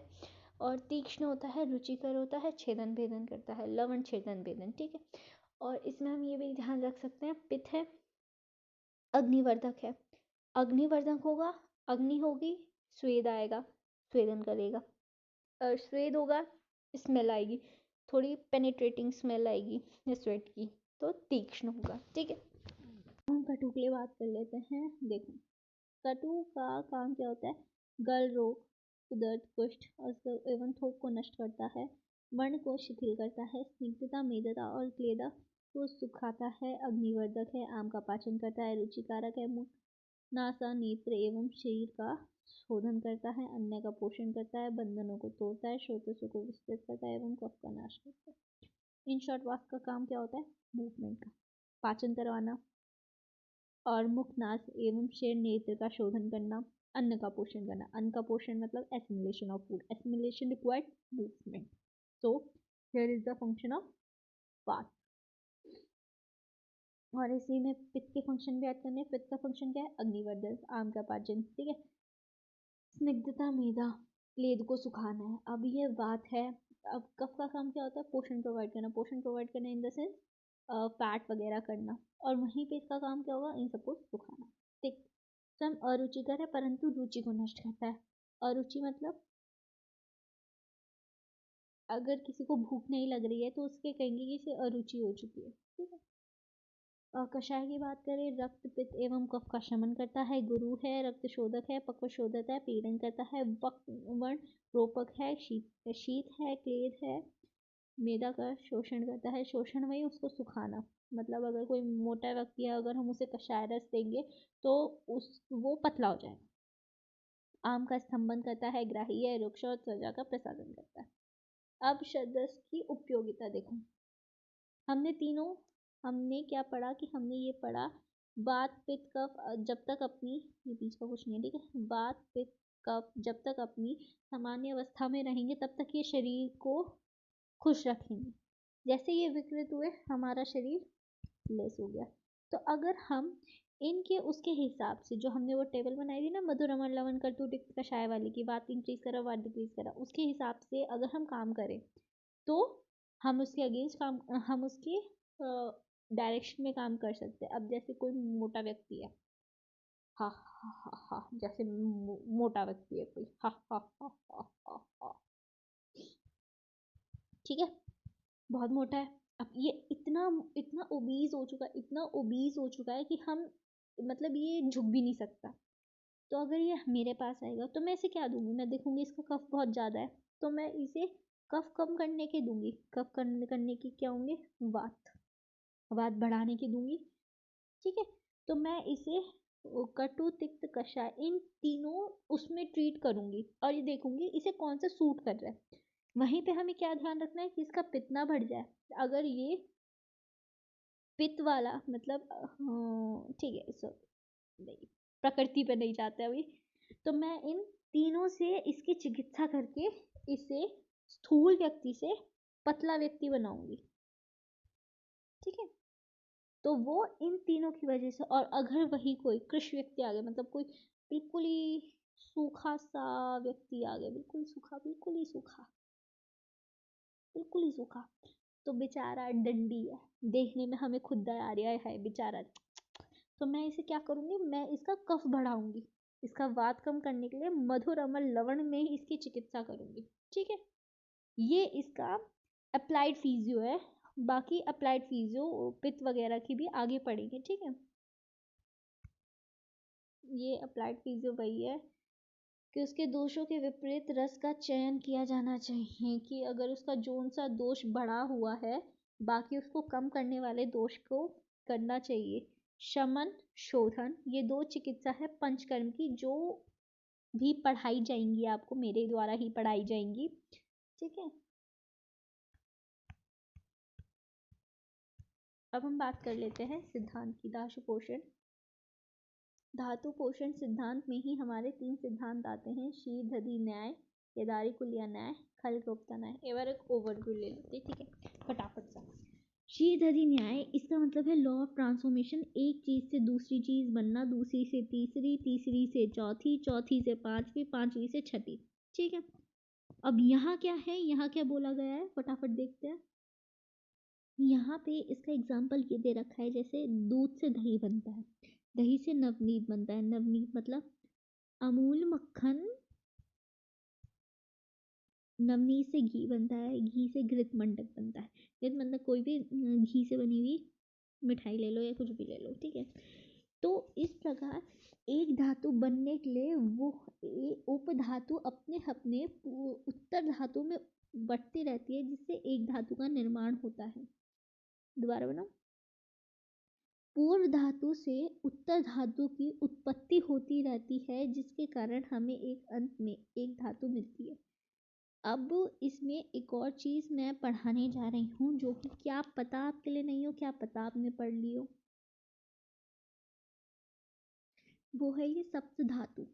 और तीक्ष्ण होता है, रुचिकर होता है, छेदन भेदन करता है। लवण छेदन भेदन, ठीक है। और इसमें हम ये भी ध्यान रख सकते हैं, पित्त है, अग्निवर्धक है। अग्निवर्धक होगा, अग्नि होगी, स्वेद आएगा, स्वेदन करेगा, और स्वेद होगा, स्मेल आएगी, थोड़ी पेनिट्रेटिंग स्मेल आएगी स्वेट की, तो तीक्ष्ण होगा, ठीक है। हम कटु के लिए बात कर लेते हैं। देखो, कटु का काम क्या होता है, गल रोग, उदर, कुष्ठ और एवं थोक को नष्ट करता है, वर्ण को शिथिल करता है, स्निग्धता, मेदता और क्लेदा को सुखाता है, अग्निवर्धक है, आम का पाचन करता है, रुचिकारक है, मुख, नासा, नेत्र एवं शरीर का शोधन करता है, अन्न का पोषण करता है, बंधनों को तोड़ता है, स्रोतों को विस्तृत करता है एवं कफ का नाश करता है। इन शॉर्ट वाक का काम क्या होता है, मूवमेंट का, पाचन करवाना, और मुख, नास एवं शेर नेत्र का शोधन करना, अन्न का पोषण करना। अन्न का पोषण मतलब assimilation of food, assimilation required movement. So here is the function of वात। और इसी में पित्त के फंक्शन भी याद करने हैं। पित्त का फंक्शन क्या है, अग्निवर्धन, आम का पाचन, ठीक है, स्निग्धता, मेधा, क्लेद को सुखाना है। अब ये बात है। अब कफ का काम क्या होता है, पोषण प्रोवाइड करना, पोषण प्रोवाइड करना इन द सेंस फैट वगैरह करना, और वहीं पे इसका काम क्या होगा, इन सबको सुखाना, ठीक। स्वयं अरुचिकर है परंतु रुचि को नष्ट करता है। अरुचि मतलब अगर किसी को भूख नहीं लग रही है तो उसके कहेंगे कि इसे अरुचि हो चुकी है, ठीक है। कषाय की बात करें, रक्त, पित्त एवं कफ का शमन करता है, गुरु है, रक्त शोधक है, पक्व शोधक है, पीड़न करता है, वर्ण रोपक है, शीत है, क्लेद है, मेदा का शोषण करता है। शोषण में उसको सुखाना, मतलब अगर कोई मोटा व्यक्ति है, अगर हम उसे कषाय रस देंगे तो वो पतला हो जाएगा। आम का स्तंभन करता है, ग्राही है, वृक्ष और त्वचा का प्रसादन करता है। अब शब्दस की उपयोगिता देखो, हमने क्या पढ़ा कि हमने ये पढ़ा, वात पित्त कफ जब तक अपनी, ये बीच का कुछ नहीं है, ठीक है, वात पित्त कफ जब तक अपनी सामान्य अवस्था में रहेंगे तब तक ये शरीर को खुश रखेंगे। जैसे ये विकृत हुए हमारा शरीर लेस हो गया। तो अगर हम इनके उसके हिसाब से, जो हमने वो टेबल बनाई थी ना, मधुर, अमर, लवण, करतु, तिक्त, कषाय वाली की, बात इंक्रीज करा, बात डिक्रीज करा, उसके हिसाब से अगर हम काम करें तो हम उसके अगेंस्ट काम, हम उसके डायरेक्शन में काम कर सकते हैं। अब जैसे कोई मोटा व्यक्ति है, हा हा हा हा, जैसे मोटा व्यक्ति है कोई, हा हा हा हा हा हा, ठीक है, बहुत मोटा है। अब ये इतना इतना ओबीज हो चुका है, इतना ओबीज हो चुका है कि हम, मतलब ये झुक भी नहीं सकता। तो अगर ये मेरे पास आएगा तो मैं इसे क्या दूंगी, मैं देखूंगी इसका कफ बहुत ज़्यादा है तो मैं इसे कफ कम करने के दूंगी, कफ करने की क्या होंगे, वात, वात बढ़ाने की दूंगी, ठीक है। तो मैं इसे कटु, तिक्त, कषाय, इन तीनों उसमें ट्रीट करूंगी और ये देखूंगी इसे कौन सा सूट कर रहा है। वहीं पे हमें क्या ध्यान रखना है कि इसका पित्त ना बढ़ जाए। अगर ये पित्त वाला मतलब ठीक है, सो नहीं, प्रकृति पे नहीं जाते अभी। तो मैं इन तीनों से इसकी चिकित्सा करके इसे स्थूल व्यक्ति से पतला व्यक्ति बनाऊंगी, ठीक है। तो वो इन तीनों की वजह से, और अगर वही कोई कृषि व्यक्ति आ गया, मतलब कोई बिल्कुल ही सूखा सा व्यक्ति आ गया, बिल्कुल सूखा, बिल्कुल ही सूखा, बिल्कुल ही सूखा, तो बेचारा डंडी है, देखने में हमें खुद दया आ रही है बेचारा। तो मैं इसे क्या करूंगी, मैं इसका कफ बढ़ाऊंगी, इसका वात कम करने के लिए मधुर अमल लवण में ही इसकी चिकित्सा करूंगी, ठीक है। ये इसका अप्लाइड फिजियो है। बाकी अप्लाइड फिजियो पित्त वगैरह की भी आगे पढ़ेंगे, ठीक है। ये अप्लाइड फिजियो वही है कि उसके दोषों के विपरीत रस का चयन किया जाना चाहिए, कि अगर उसका जोन सा दोष बढ़ा हुआ है, बाकी उसको कम करने वाले दोष को करना चाहिए। शमन, शोधन, ये 2 चिकित्सा है पंचकर्म की, जो भी पढ़ाई जाएंगी आपको, मेरे द्वारा ही पढ़ाई जाएंगी, ठीक है। अब हम बात कर लेते हैं सिद्धांत की, धातु पोषण। धातु पोषण सिद्धांत में ही हमारे 3 सिद्धांत आते हैं, शीर दधि न्याय, केदारीकुलिया न्याय, खलगोप्ता न्याय। एक बार एक ओवरव्यू ले लेते, ठीक है, फटाफट सा। शीर दधि न्याय, इसका मतलब है लॉ ऑफ ट्रांसफॉर्मेशन, एक चीज से दूसरी चीज बनना, दूसरी से तीसरी, तीसरी से चौथी, चौथी से पांचवी, पांचवी से छठी, ठीक है। अब यहाँ क्या है, यहाँ क्या बोला गया है, फटाफट देखते हैं। यहाँ पे इसका एग्जाम्पल ये दे रखा है, जैसे दूध से दही बनता है, दही से नवनीत बनता है, नवनीत मतलब अमूल मक्खन, नवनीत से घी बनता है, घी से घृत मंडक बनता है। घृत मतलब कोई भी घी से बनी हुई मिठाई ले लो या कुछ भी ले लो, ठीक है। तो इस प्रकार एक धातु बनने के लिए वो उपधातु अपने अपने उत्तर धातु में बढ़ती रहती है, जिससे एक धातु का निर्माण होता है। दोबारा बनाओ, पूर्व धातु से उत्तर धातु की उत्पत्ति होती रहती है, जिसके कारण हमें एक अंत में एक धातु मिलती है। अब इसमें एक और चीज मैं पढ़ाने जा रही हूँ, जो कि क्या पता आपके लिए नहीं हो, क्या पता आपने पढ़ ली हो, वो है ये सप्त धातु।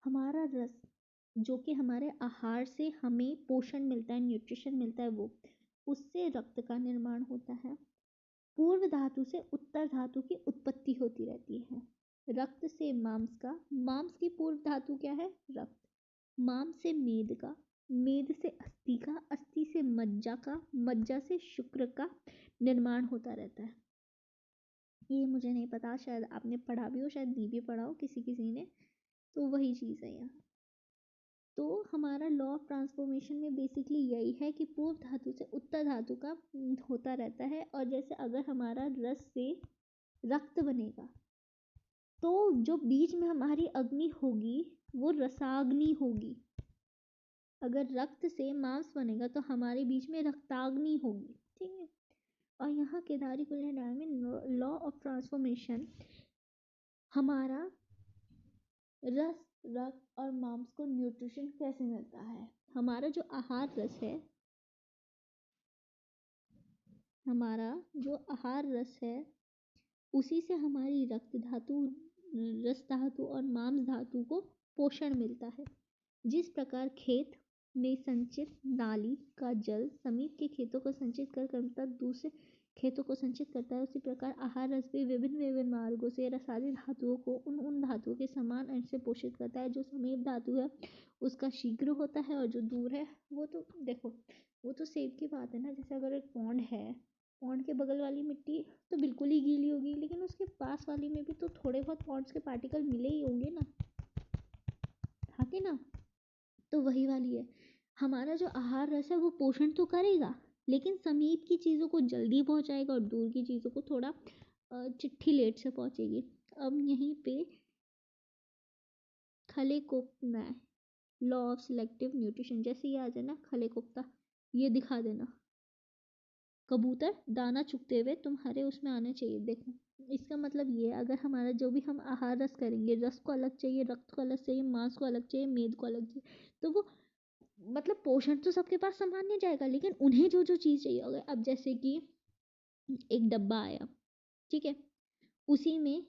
हमारा रस, जो कि हमारे आहार से हमें पोषण मिलता है, न्यूट्रिशन मिलता है, वो उससे रक्त का निर्माण होता है। पूर्व धातु से उत्तर धातु की उत्पत्ति होती रहती है। रक्त से मांस का, मांस की पूर्व धातु क्या है, रक्त। मांस से मेद का, मेद से अस्थि का, अस्थि से मज्जा का, मज्जा से शुक्र का निर्माण होता रहता है। ये मुझे नहीं पता, शायद आपने पढ़ा भी हो, शायद नहीं भी पढ़ा हो किसी किसी ने, तो वही चीज़ है यहाँ। तो हमारा लॉ ऑफ ट्रांसफॉर्मेशन में बेसिकली यही है कि पूर्व धातु से उत्तर धातु का होता रहता है। और जैसे अगर हमारा रस से रक्त बनेगा, तो जो बीच में हमारी अग्नि होगी वो रसाग्नि होगी। अगर रक्त से मांस बनेगा तो हमारे बीच में रक्ताग्नि होगी, ठीक है। और यहाँ केदारीकुलिया न्याय में लॉ ऑफ ट्रांसफॉर्मेशन, हमारा रस, रक्त और मांस को न्यूट्रिशन कैसे मिलता है। हमारा जो आहार रस है, हमारा जो आहार रस है, उसी से हमारी रक्त धातु, रस धातु और मांस धातु को पोषण मिलता है। जिस प्रकार खेत में संचित नाली का जल समीप के खेतों को संचित कर क्रमशः दूसरे खेतों को संचित करता है, उसी प्रकार आहार रस भी विभिन्न विभिन्न मार्गों से रसादी धातुओं को उन धातुओं के समान अंश से पोषित करता है। जो समीप धातु है उसका शीघ्र होता है, और जो दूर है वो तो देखो, वो तो सेब की बात है ना। जैसे अगर एक पॉन्ड है, पॉन्ड के बगल वाली मिट्टी तो बिल्कुल ही गीली होगी, लेकिन उसके पास वाली में भी तो थोड़े बहुत पॉन्ड्स के पार्टिकल मिले ही होंगे ना, हाँ कि ना। तो वही वाली है, हमारा जो आहार रस है वो पोषण तो करेगा, लेकिन समीप की चीज़ों को जल्दी पहुंचाएगा और दूर की चीज़ों को थोड़ा चिट्ठी लेट से पहुंचेगी। अब यहीं पे खले kofta, law of selective nutrition, जैसे ये आ जाए ना खले कोफ्ता, ये दिखा देना, कबूतर दाना चुगते हुए तुम्हारे उसमें आने चाहिए। देखो इसका मतलब ये, अगर हमारा जो भी हम आहार रस करेंगे, रस को अलग चाहिए, रक्त को अलग चाहिए, मांस को अलग चाहिए, मेद को अलग चाहिए, तो वो मतलब पोषण तो सबके पास सामान्य जाएगा, लेकिन उन्हें जो जो चीज़ चाहिए होगा। अब जैसे कि एक डब्बा आया, ठीक है, उसी में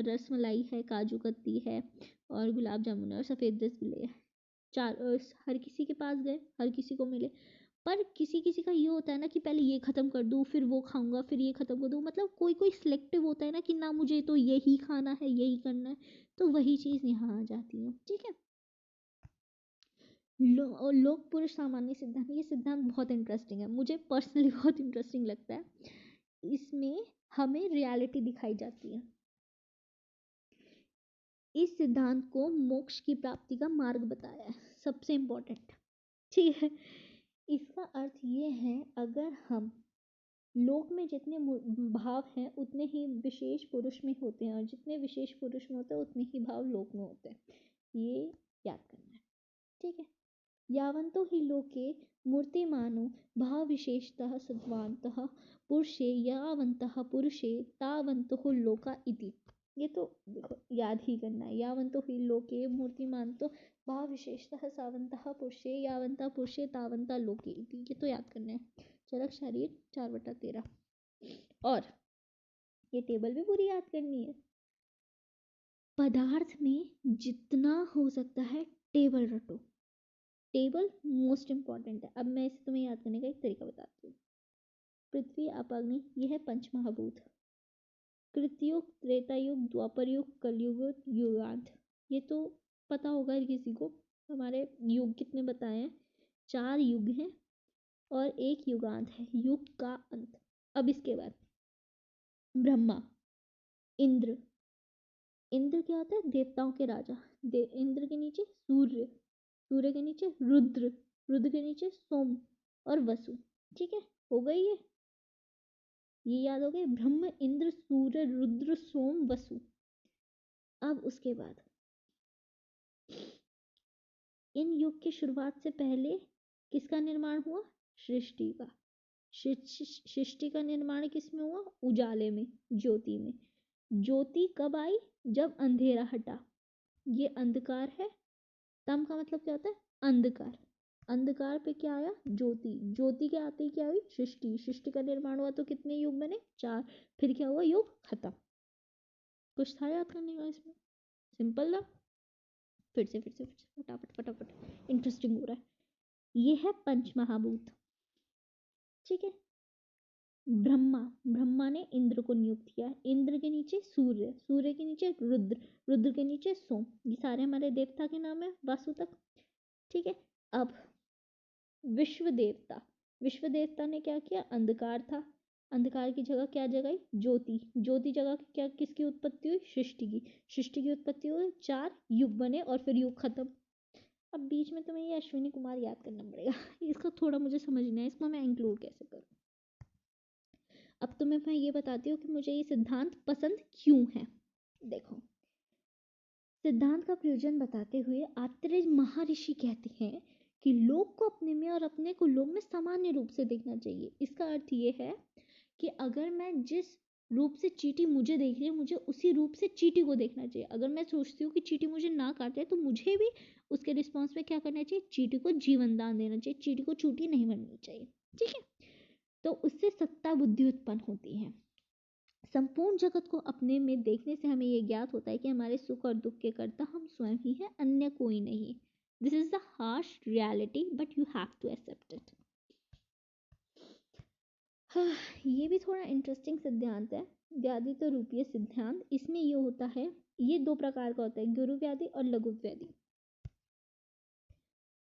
रसमलाई है, काजू कतली है और गुलाब जामुन है और सफ़ेद रसगुल्ले है। हर किसी के पास गए, हर किसी को मिले, पर किसी किसी का ये होता है ना कि पहले ये ख़त्म कर दूँ, फिर वो खाऊंगा, फिर ये ख़त्म कर दूँ, मतलब कोई कोई सिलेक्टिव होता है ना कि ना मुझे तो यही खाना है, यही करना है, तो वही चीज़ यहाँ आ जाती है। ठीक है। लोक पुरुष सामान्य सिद्धांत, ये सिद्धांत बहुत इंटरेस्टिंग है, मुझे पर्सनली बहुत इंटरेस्टिंग लगता है। इसमें हमें रियलिटी दिखाई जाती है। इस सिद्धांत को मोक्ष की प्राप्ति का मार्ग बताया है, सबसे इम्पोर्टेंट। ठीक है। इसका अर्थ ये है, अगर हम लोक में जितने भाव हैं उतने ही विशेष पुरुष में होते हैं, और जितने विशेष पुरुष में होते हैं उतने ही भाव लोक में होते हैं, ये याद करना है। ठीक है। यावन्तो हि लोके मूर्तिमानो भाव विशेषतः सद्वान्तः पुरुषे यावन्तः पुरुषे तावन्तः लोका इति। ये तो देखो याद ही करना है। यावन्तो हि लोके मूर्तिमान तो भाव विशेषतः सावन्तः पुरुषे यावन्तः पुरुषे तावन्तः लोके इति, ये तो याद करना है। चरक शरीर 4/13। और ये टेबल भी पूरी याद करनी है। पदार्थ में जितना हो सकता है टेबल रटो। टेबल मोस्ट इंपॉर्टेंट है। अब मैं इसे तुम्हें याद करने का एक तरीका बताती हूँ। पृथ्वी, आप, अग्नि, यह है पंचमहाभूत। कृतयुग, त्रेतायुग, द्वापर युग, कलयुग, युगांत, ये तो पता होगा किसी को। हमारे युग कितने बताए हैं? 4 युग हैं और 1 युगांत है, युग का अंत। अब इसके बाद ब्रह्मा, इंद्र। इंद्र क्या होता है? देवताओं के राजा। इंद्र के नीचे सूर्य, सूर्य के नीचे रुद्र, रुद्र के नीचे सोम और वसु। ठीक है, हो गई ये याद हो गए। ब्रह्म, इंद्र, सूर्य, रुद्र, सोम, वसु। अब उसके बाद इन युग की शुरुआत से पहले किसका निर्माण हुआ? सृष्टि का। सृष्टि का निर्माण किस में हुआ? उजाले में, ज्योति में। ज्योति कब आई? जब अंधेरा हटा। ये अंधकार है। तम का मतलब क्या होता है? अंधकार। अंधकार पे क्या आया? ज्योति। ज्योति के आते ही क्या हुई? सृष्टि। सृष्टि का निर्माण हुआ तो कितने युग बने? 4। फिर क्या हुआ? युग खत्म। कुछ था याद करने का इसमें? सिंपल था। फिर से फटाफट फटाफट, इंटरेस्टिंग हो रहा है। ये है पंचमहाभूत। ठीक है। ब्रह्मा ने इंद्र को नियुक्त किया। इंद्र के नीचे सूर्य, सूर्य के नीचे रुद्र, रुद्र के नीचे सोम। ये सारे हमारे देवता के नाम है वासु तक। ठीक है। अब विश्व देवता, विश्व देवता ने क्या किया? अंधकार था, अंधकार की जगह क्या जगाई? ज्योति। ज्योति जगह क्या, किसकी उत्पत्ति हुई? सृष्टि की। सृष्टि की उत्पत्ति हुई, 4 युग बने और फिर युग खत्म। अब बीच में तुम्हें ये अश्विनी कुमार याद करना पड़ेगा। इसका थोड़ा मुझे समझना है, इसको मैं इंक्लूड कैसे करूँ। अब तुम्हें मैं ये बताती हूँ कि मुझे ये सिद्धांत पसंद क्यों है। देखो, सिद्धांत का प्रयोजन बताते हुए आत्रेय महर्षि कहते हैं कि लोक को अपने में और अपने को लोक में सामान्य रूप से देखना चाहिए। इसका अर्थ ये है कि अगर मैं जिस रूप से चींटी मुझे देख रही है, मुझे उसी रूप से चींटी को देखना चाहिए। अगर मैं सोचती हूँ कि चींटी मुझे ना काटे तो मुझे भी उसके रिस्पॉन्स में क्या करना चाहिए? चींटी को जीवन दान देना चाहिए। चींटी को चूटी नहीं बननी चाहिए। ठीक है। तो उससे सत्ता बुद्धि उत्पन्न होती है। संपूर्ण जगत को अपने में देखने से हमें यह ज्ञात होता है कि हमारे सुख और दुख के कर्ता हम स्वयं ही हैं, अन्य कोई नहीं। This is the harsh reality but you have to accept it. ये भी थोड़ा इंटरेस्टिंग सिद्धांत है, व्याधित्व रूपीय सिद्धांत। इसमें ये होता है, ये 2 प्रकार का होता है, गुरु व्याधि और लघु व्याधि।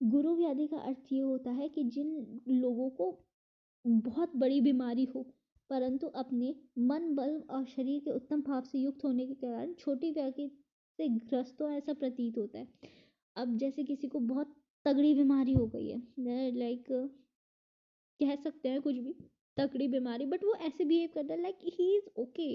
गुरु व्याधि का अर्थ ये होता है कि जिन लोगों को बहुत बड़ी बीमारी हो परंतु अपने मन, बल और शरीर के उत्तम भाव से युक्त होने के कारण छोटी व्याधि से ग्रस्त हो, ऐसा प्रतीत होता है। अब जैसे किसी को बहुत तगड़ी बीमारी हो गई है, लाइक कह सकते हैं कुछ भी तगड़ी बीमारी, बट वो ऐसे बिहेव करता है like he is okay,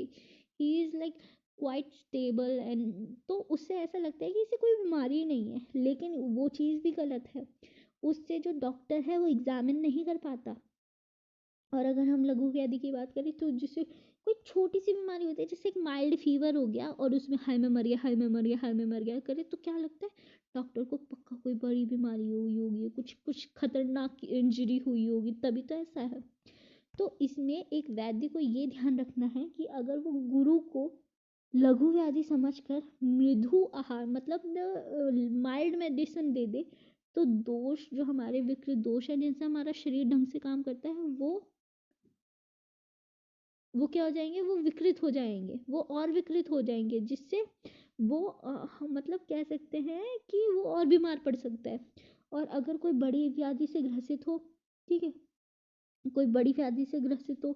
he is like quite stable, and तो उससे ऐसा लगता है कि इसे कोई बीमारी ही नहीं है, लेकिन वो चीज़ भी गलत है। उससे जो डॉक्टर है वो एग्जामिन नहीं कर पाता। और अगर हम लघु व्याधि की बात करें तो जिससे कोई छोटी सी बीमारी होती है, जैसे एक माइल्ड फीवर हो गया और उसमें हाई में मर गया, हाई में मर गया, हाई में मर गया करे, तो क्या लगता है डॉक्टर को? पक्का कोई बड़ी बीमारी हुई होगी, कुछ कुछ खतरनाक इंजरी हुई होगी, तभी तो ऐसा है। तो इसमें एक वैद्य को ये ध्यान रखना है कि अगर वो गुरु को लघु व्याधि समझकर मृदु आहार मतलब माइल्ड मेडिसिन दे दे, तो दोष जो हमारे विकृत दोष है जिनसे हमारा शरीर ढंग से काम करता है वो क्या हो जाएंगे, वो विकृत हो जाएंगे, वो और विकृत हो जाएंगे, जिससे वो मतलब कह सकते हैं कि वो और बीमार पड़ सकता है। और अगर कोई बड़ी व्याधि से ग्रसित हो, ठीक है, कोई बड़ी व्याधि से ग्रसित हो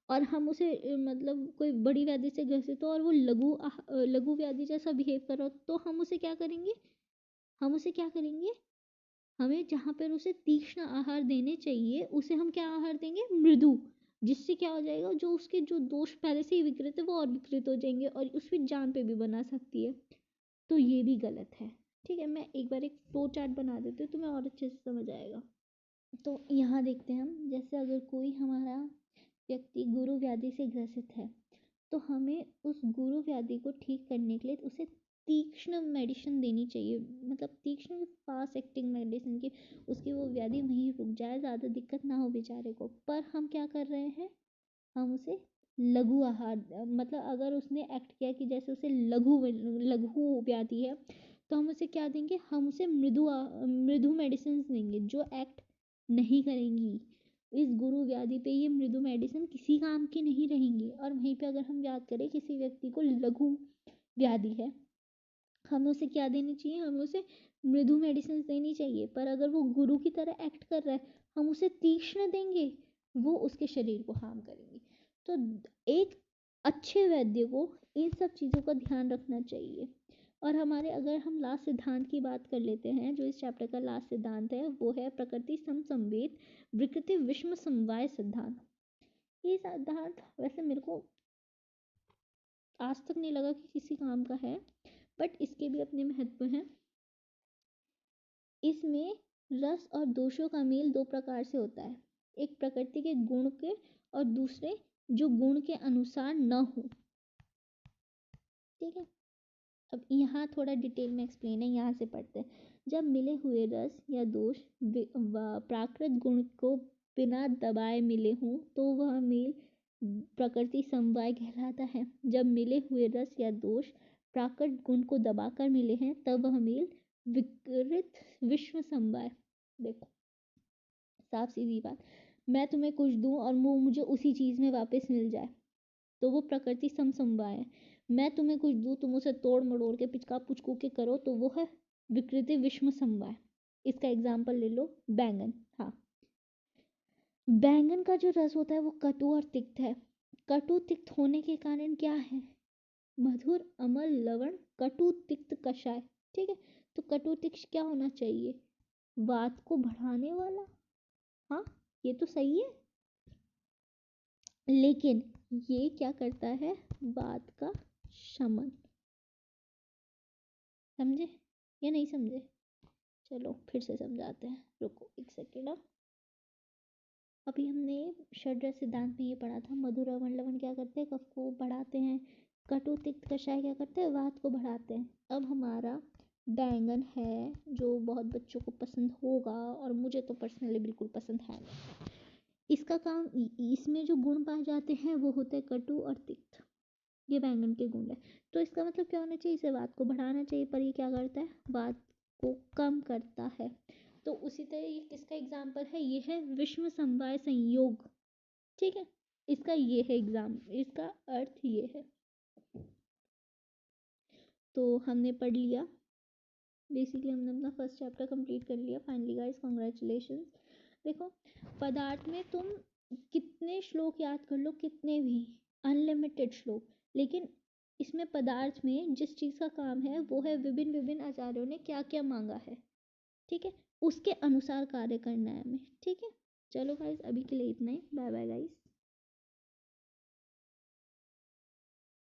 और हम उसे मतलब कोई बड़ी व्याधि से ग्रसित हो और वो लघु व्याधि जैसा बिहेव करो, तो हम उसे क्या करेंगे, हम उसे क्या करेंगे, हमें जहाँ पर उसे तीक्ष्ण आहार देने चाहिए उसे हम क्या आहार देंगे, मृदु, जिससे क्या हो जाएगा, जो उसके जो दोष पहले से ही विकृत है वो और विकृत हो जाएंगे और उसकी जान पे भी बना सकती है। तो ये भी गलत है। ठीक है, मैं एक बार एक फ्लो चार्ट बना देती हूँ, तुम्हें और अच्छे से समझ आएगा। तो यहाँ देखते हैं हम, जैसे अगर कोई हमारा व्यक्ति गुरु व्याधि से ग्रसित है, तो हमें उस गुरु व्याधि को ठीक करने के लिए उसे तीक्ष्ण मेडिसिन देनी चाहिए, मतलब तीक्ष्ण फास्ट एक्टिंग मेडिसिन की, उसकी वो व्याधि वहीं रुक जाए, ज़्यादा दिक्कत ना हो बेचारे को। पर हम क्या कर रहे हैं, हम उसे लघु आहार, मतलब अगर उसने एक्ट किया कि जैसे उसे लघु व्याधि है, तो हम उसे क्या देंगे, हम उसे मृदु मेडिसिन देंगे जो एक्ट नहीं करेंगी। इस गुरु व्याधि पे ये मृदु मेडिसिन किसी काम की नहीं रहेंगी। और वहीं पे अगर हम याद करें किसी व्यक्ति को लघु व्याधि है, हमें उसे क्या देनी चाहिए, हमें उसे मृदु मेडिसिन देनी चाहिए। पर अगर वो गुरु की तरह एक्ट कर रहा है, हम उसे तीक्ष्ण देंगे, वो उसके शरीर को हार्म करेंगे। तो एक अच्छे वैद्य को इन सब चीज़ों का ध्यान रखना चाहिए। और हमारे अगर हम लास्ट सिद्धांत की बात कर लेते हैं, जो इस चैप्टर का लास्ट सिद्धांत है वो है प्रकृति समसंवेद विकृति विषम समवाय सिद्धांत। ये सिद्धांत वैसे मेरे को आज तक नहीं लगा कि किसी काम का है, बट इसके भी अपने महत्व हैं। इसमें रस और दोषों का मेल दो प्रकार से होता है, एक प्रकृति के गुण के और दूसरे जो गुण के अनुसार न हो। ठीक है, अब यहाँ थोड़ा डिटेल में एक्सप्लेन है, यहाँ से पढ़ते हैं। जब मिले हुए रस या दोष प्राकृत गुण को बिना दबाए मिले हों तो वह मेल प्रकृति समवाय कहलाता है। जब मिले हुए रस या दोष प्राकृत गुण को दबाकर मिले हैं तब वह मेल विकृत विश्व समवाय। देखो साफ सीधी बात, मैं तुम्हें कुछ दूं और वो मुझे उसी चीज में वापस मिल जाए तो वो प्रकृति समसमवाय है। मैं तुम्हें कुछ दूं, तुम उसे तोड़ मड़ोड़ के पिचका पुचकू के करो तो वो है विकृति विषम समवाय। इसका एग्जाम्पल ले लो, बैंगन। हाँ, बैंगन का जो रस होता है वो कटु और तिक्त है। कटु तिक्त होने के कारण क्या है, मधुर अमल लवण कटु तिक्त कषाय। ठीक है, तो कटु तिक्त क्या होना चाहिए, वात को बढ़ाने वाला। हाँ, ये तो सही है, लेकिन ये क्या करता है, वात का शमन। समझे या नहीं समझे, चलो फिर से समझाते हैं, रुको एक सेकेंड। अभी हमने षड्रस सिद्धांत में ये पढ़ा था, मधुर अमल लवण क्या करते हैं, कफ को बढ़ाते हैं, कटु तिक्त कषाय क्या करते हैं, वात को बढ़ाते हैं। अब हमारा बैंगन है जो बहुत बच्चों को पसंद होगा और मुझे तो पर्सनली बिल्कुल पसंद है नहीं। इसका काम, इसमें जो गुण पाए जाते हैं वो होते हैं कटु और तिक्त, ये बैंगन के गुण है। तो इसका मतलब क्या होना चाहिए, इसे वात को बढ़ाना चाहिए, पर ये क्या करता है, वात को कम करता है। तो उसी तरह ये किसका एग्जाम्पल है, ये है विषम समवाय संयोग। ठीक है, इसका ये है एग्जाम, इसका अर्थ ये है। तो हमने पढ़ लिया, बेसिकली हमने अपना फर्स्ट चैप्टर कंप्लीट कर लिया। Finally guys congratulation. देखो पदार्थ में तुम कितने श्लोक याद कर लो, कितने भी, अनलिमिटेड श्लोक, लेकिन इसमें पदार्थ में जिस चीज़ का काम है वो है विभिन्न विभिन्न आचार्यों ने क्या क्या मांगा है, ठीक है, उसके अनुसार कार्य करना है हमें। ठीक है, चलो गाइस अभी के लिए इतना ही, बाय बाय गाइस।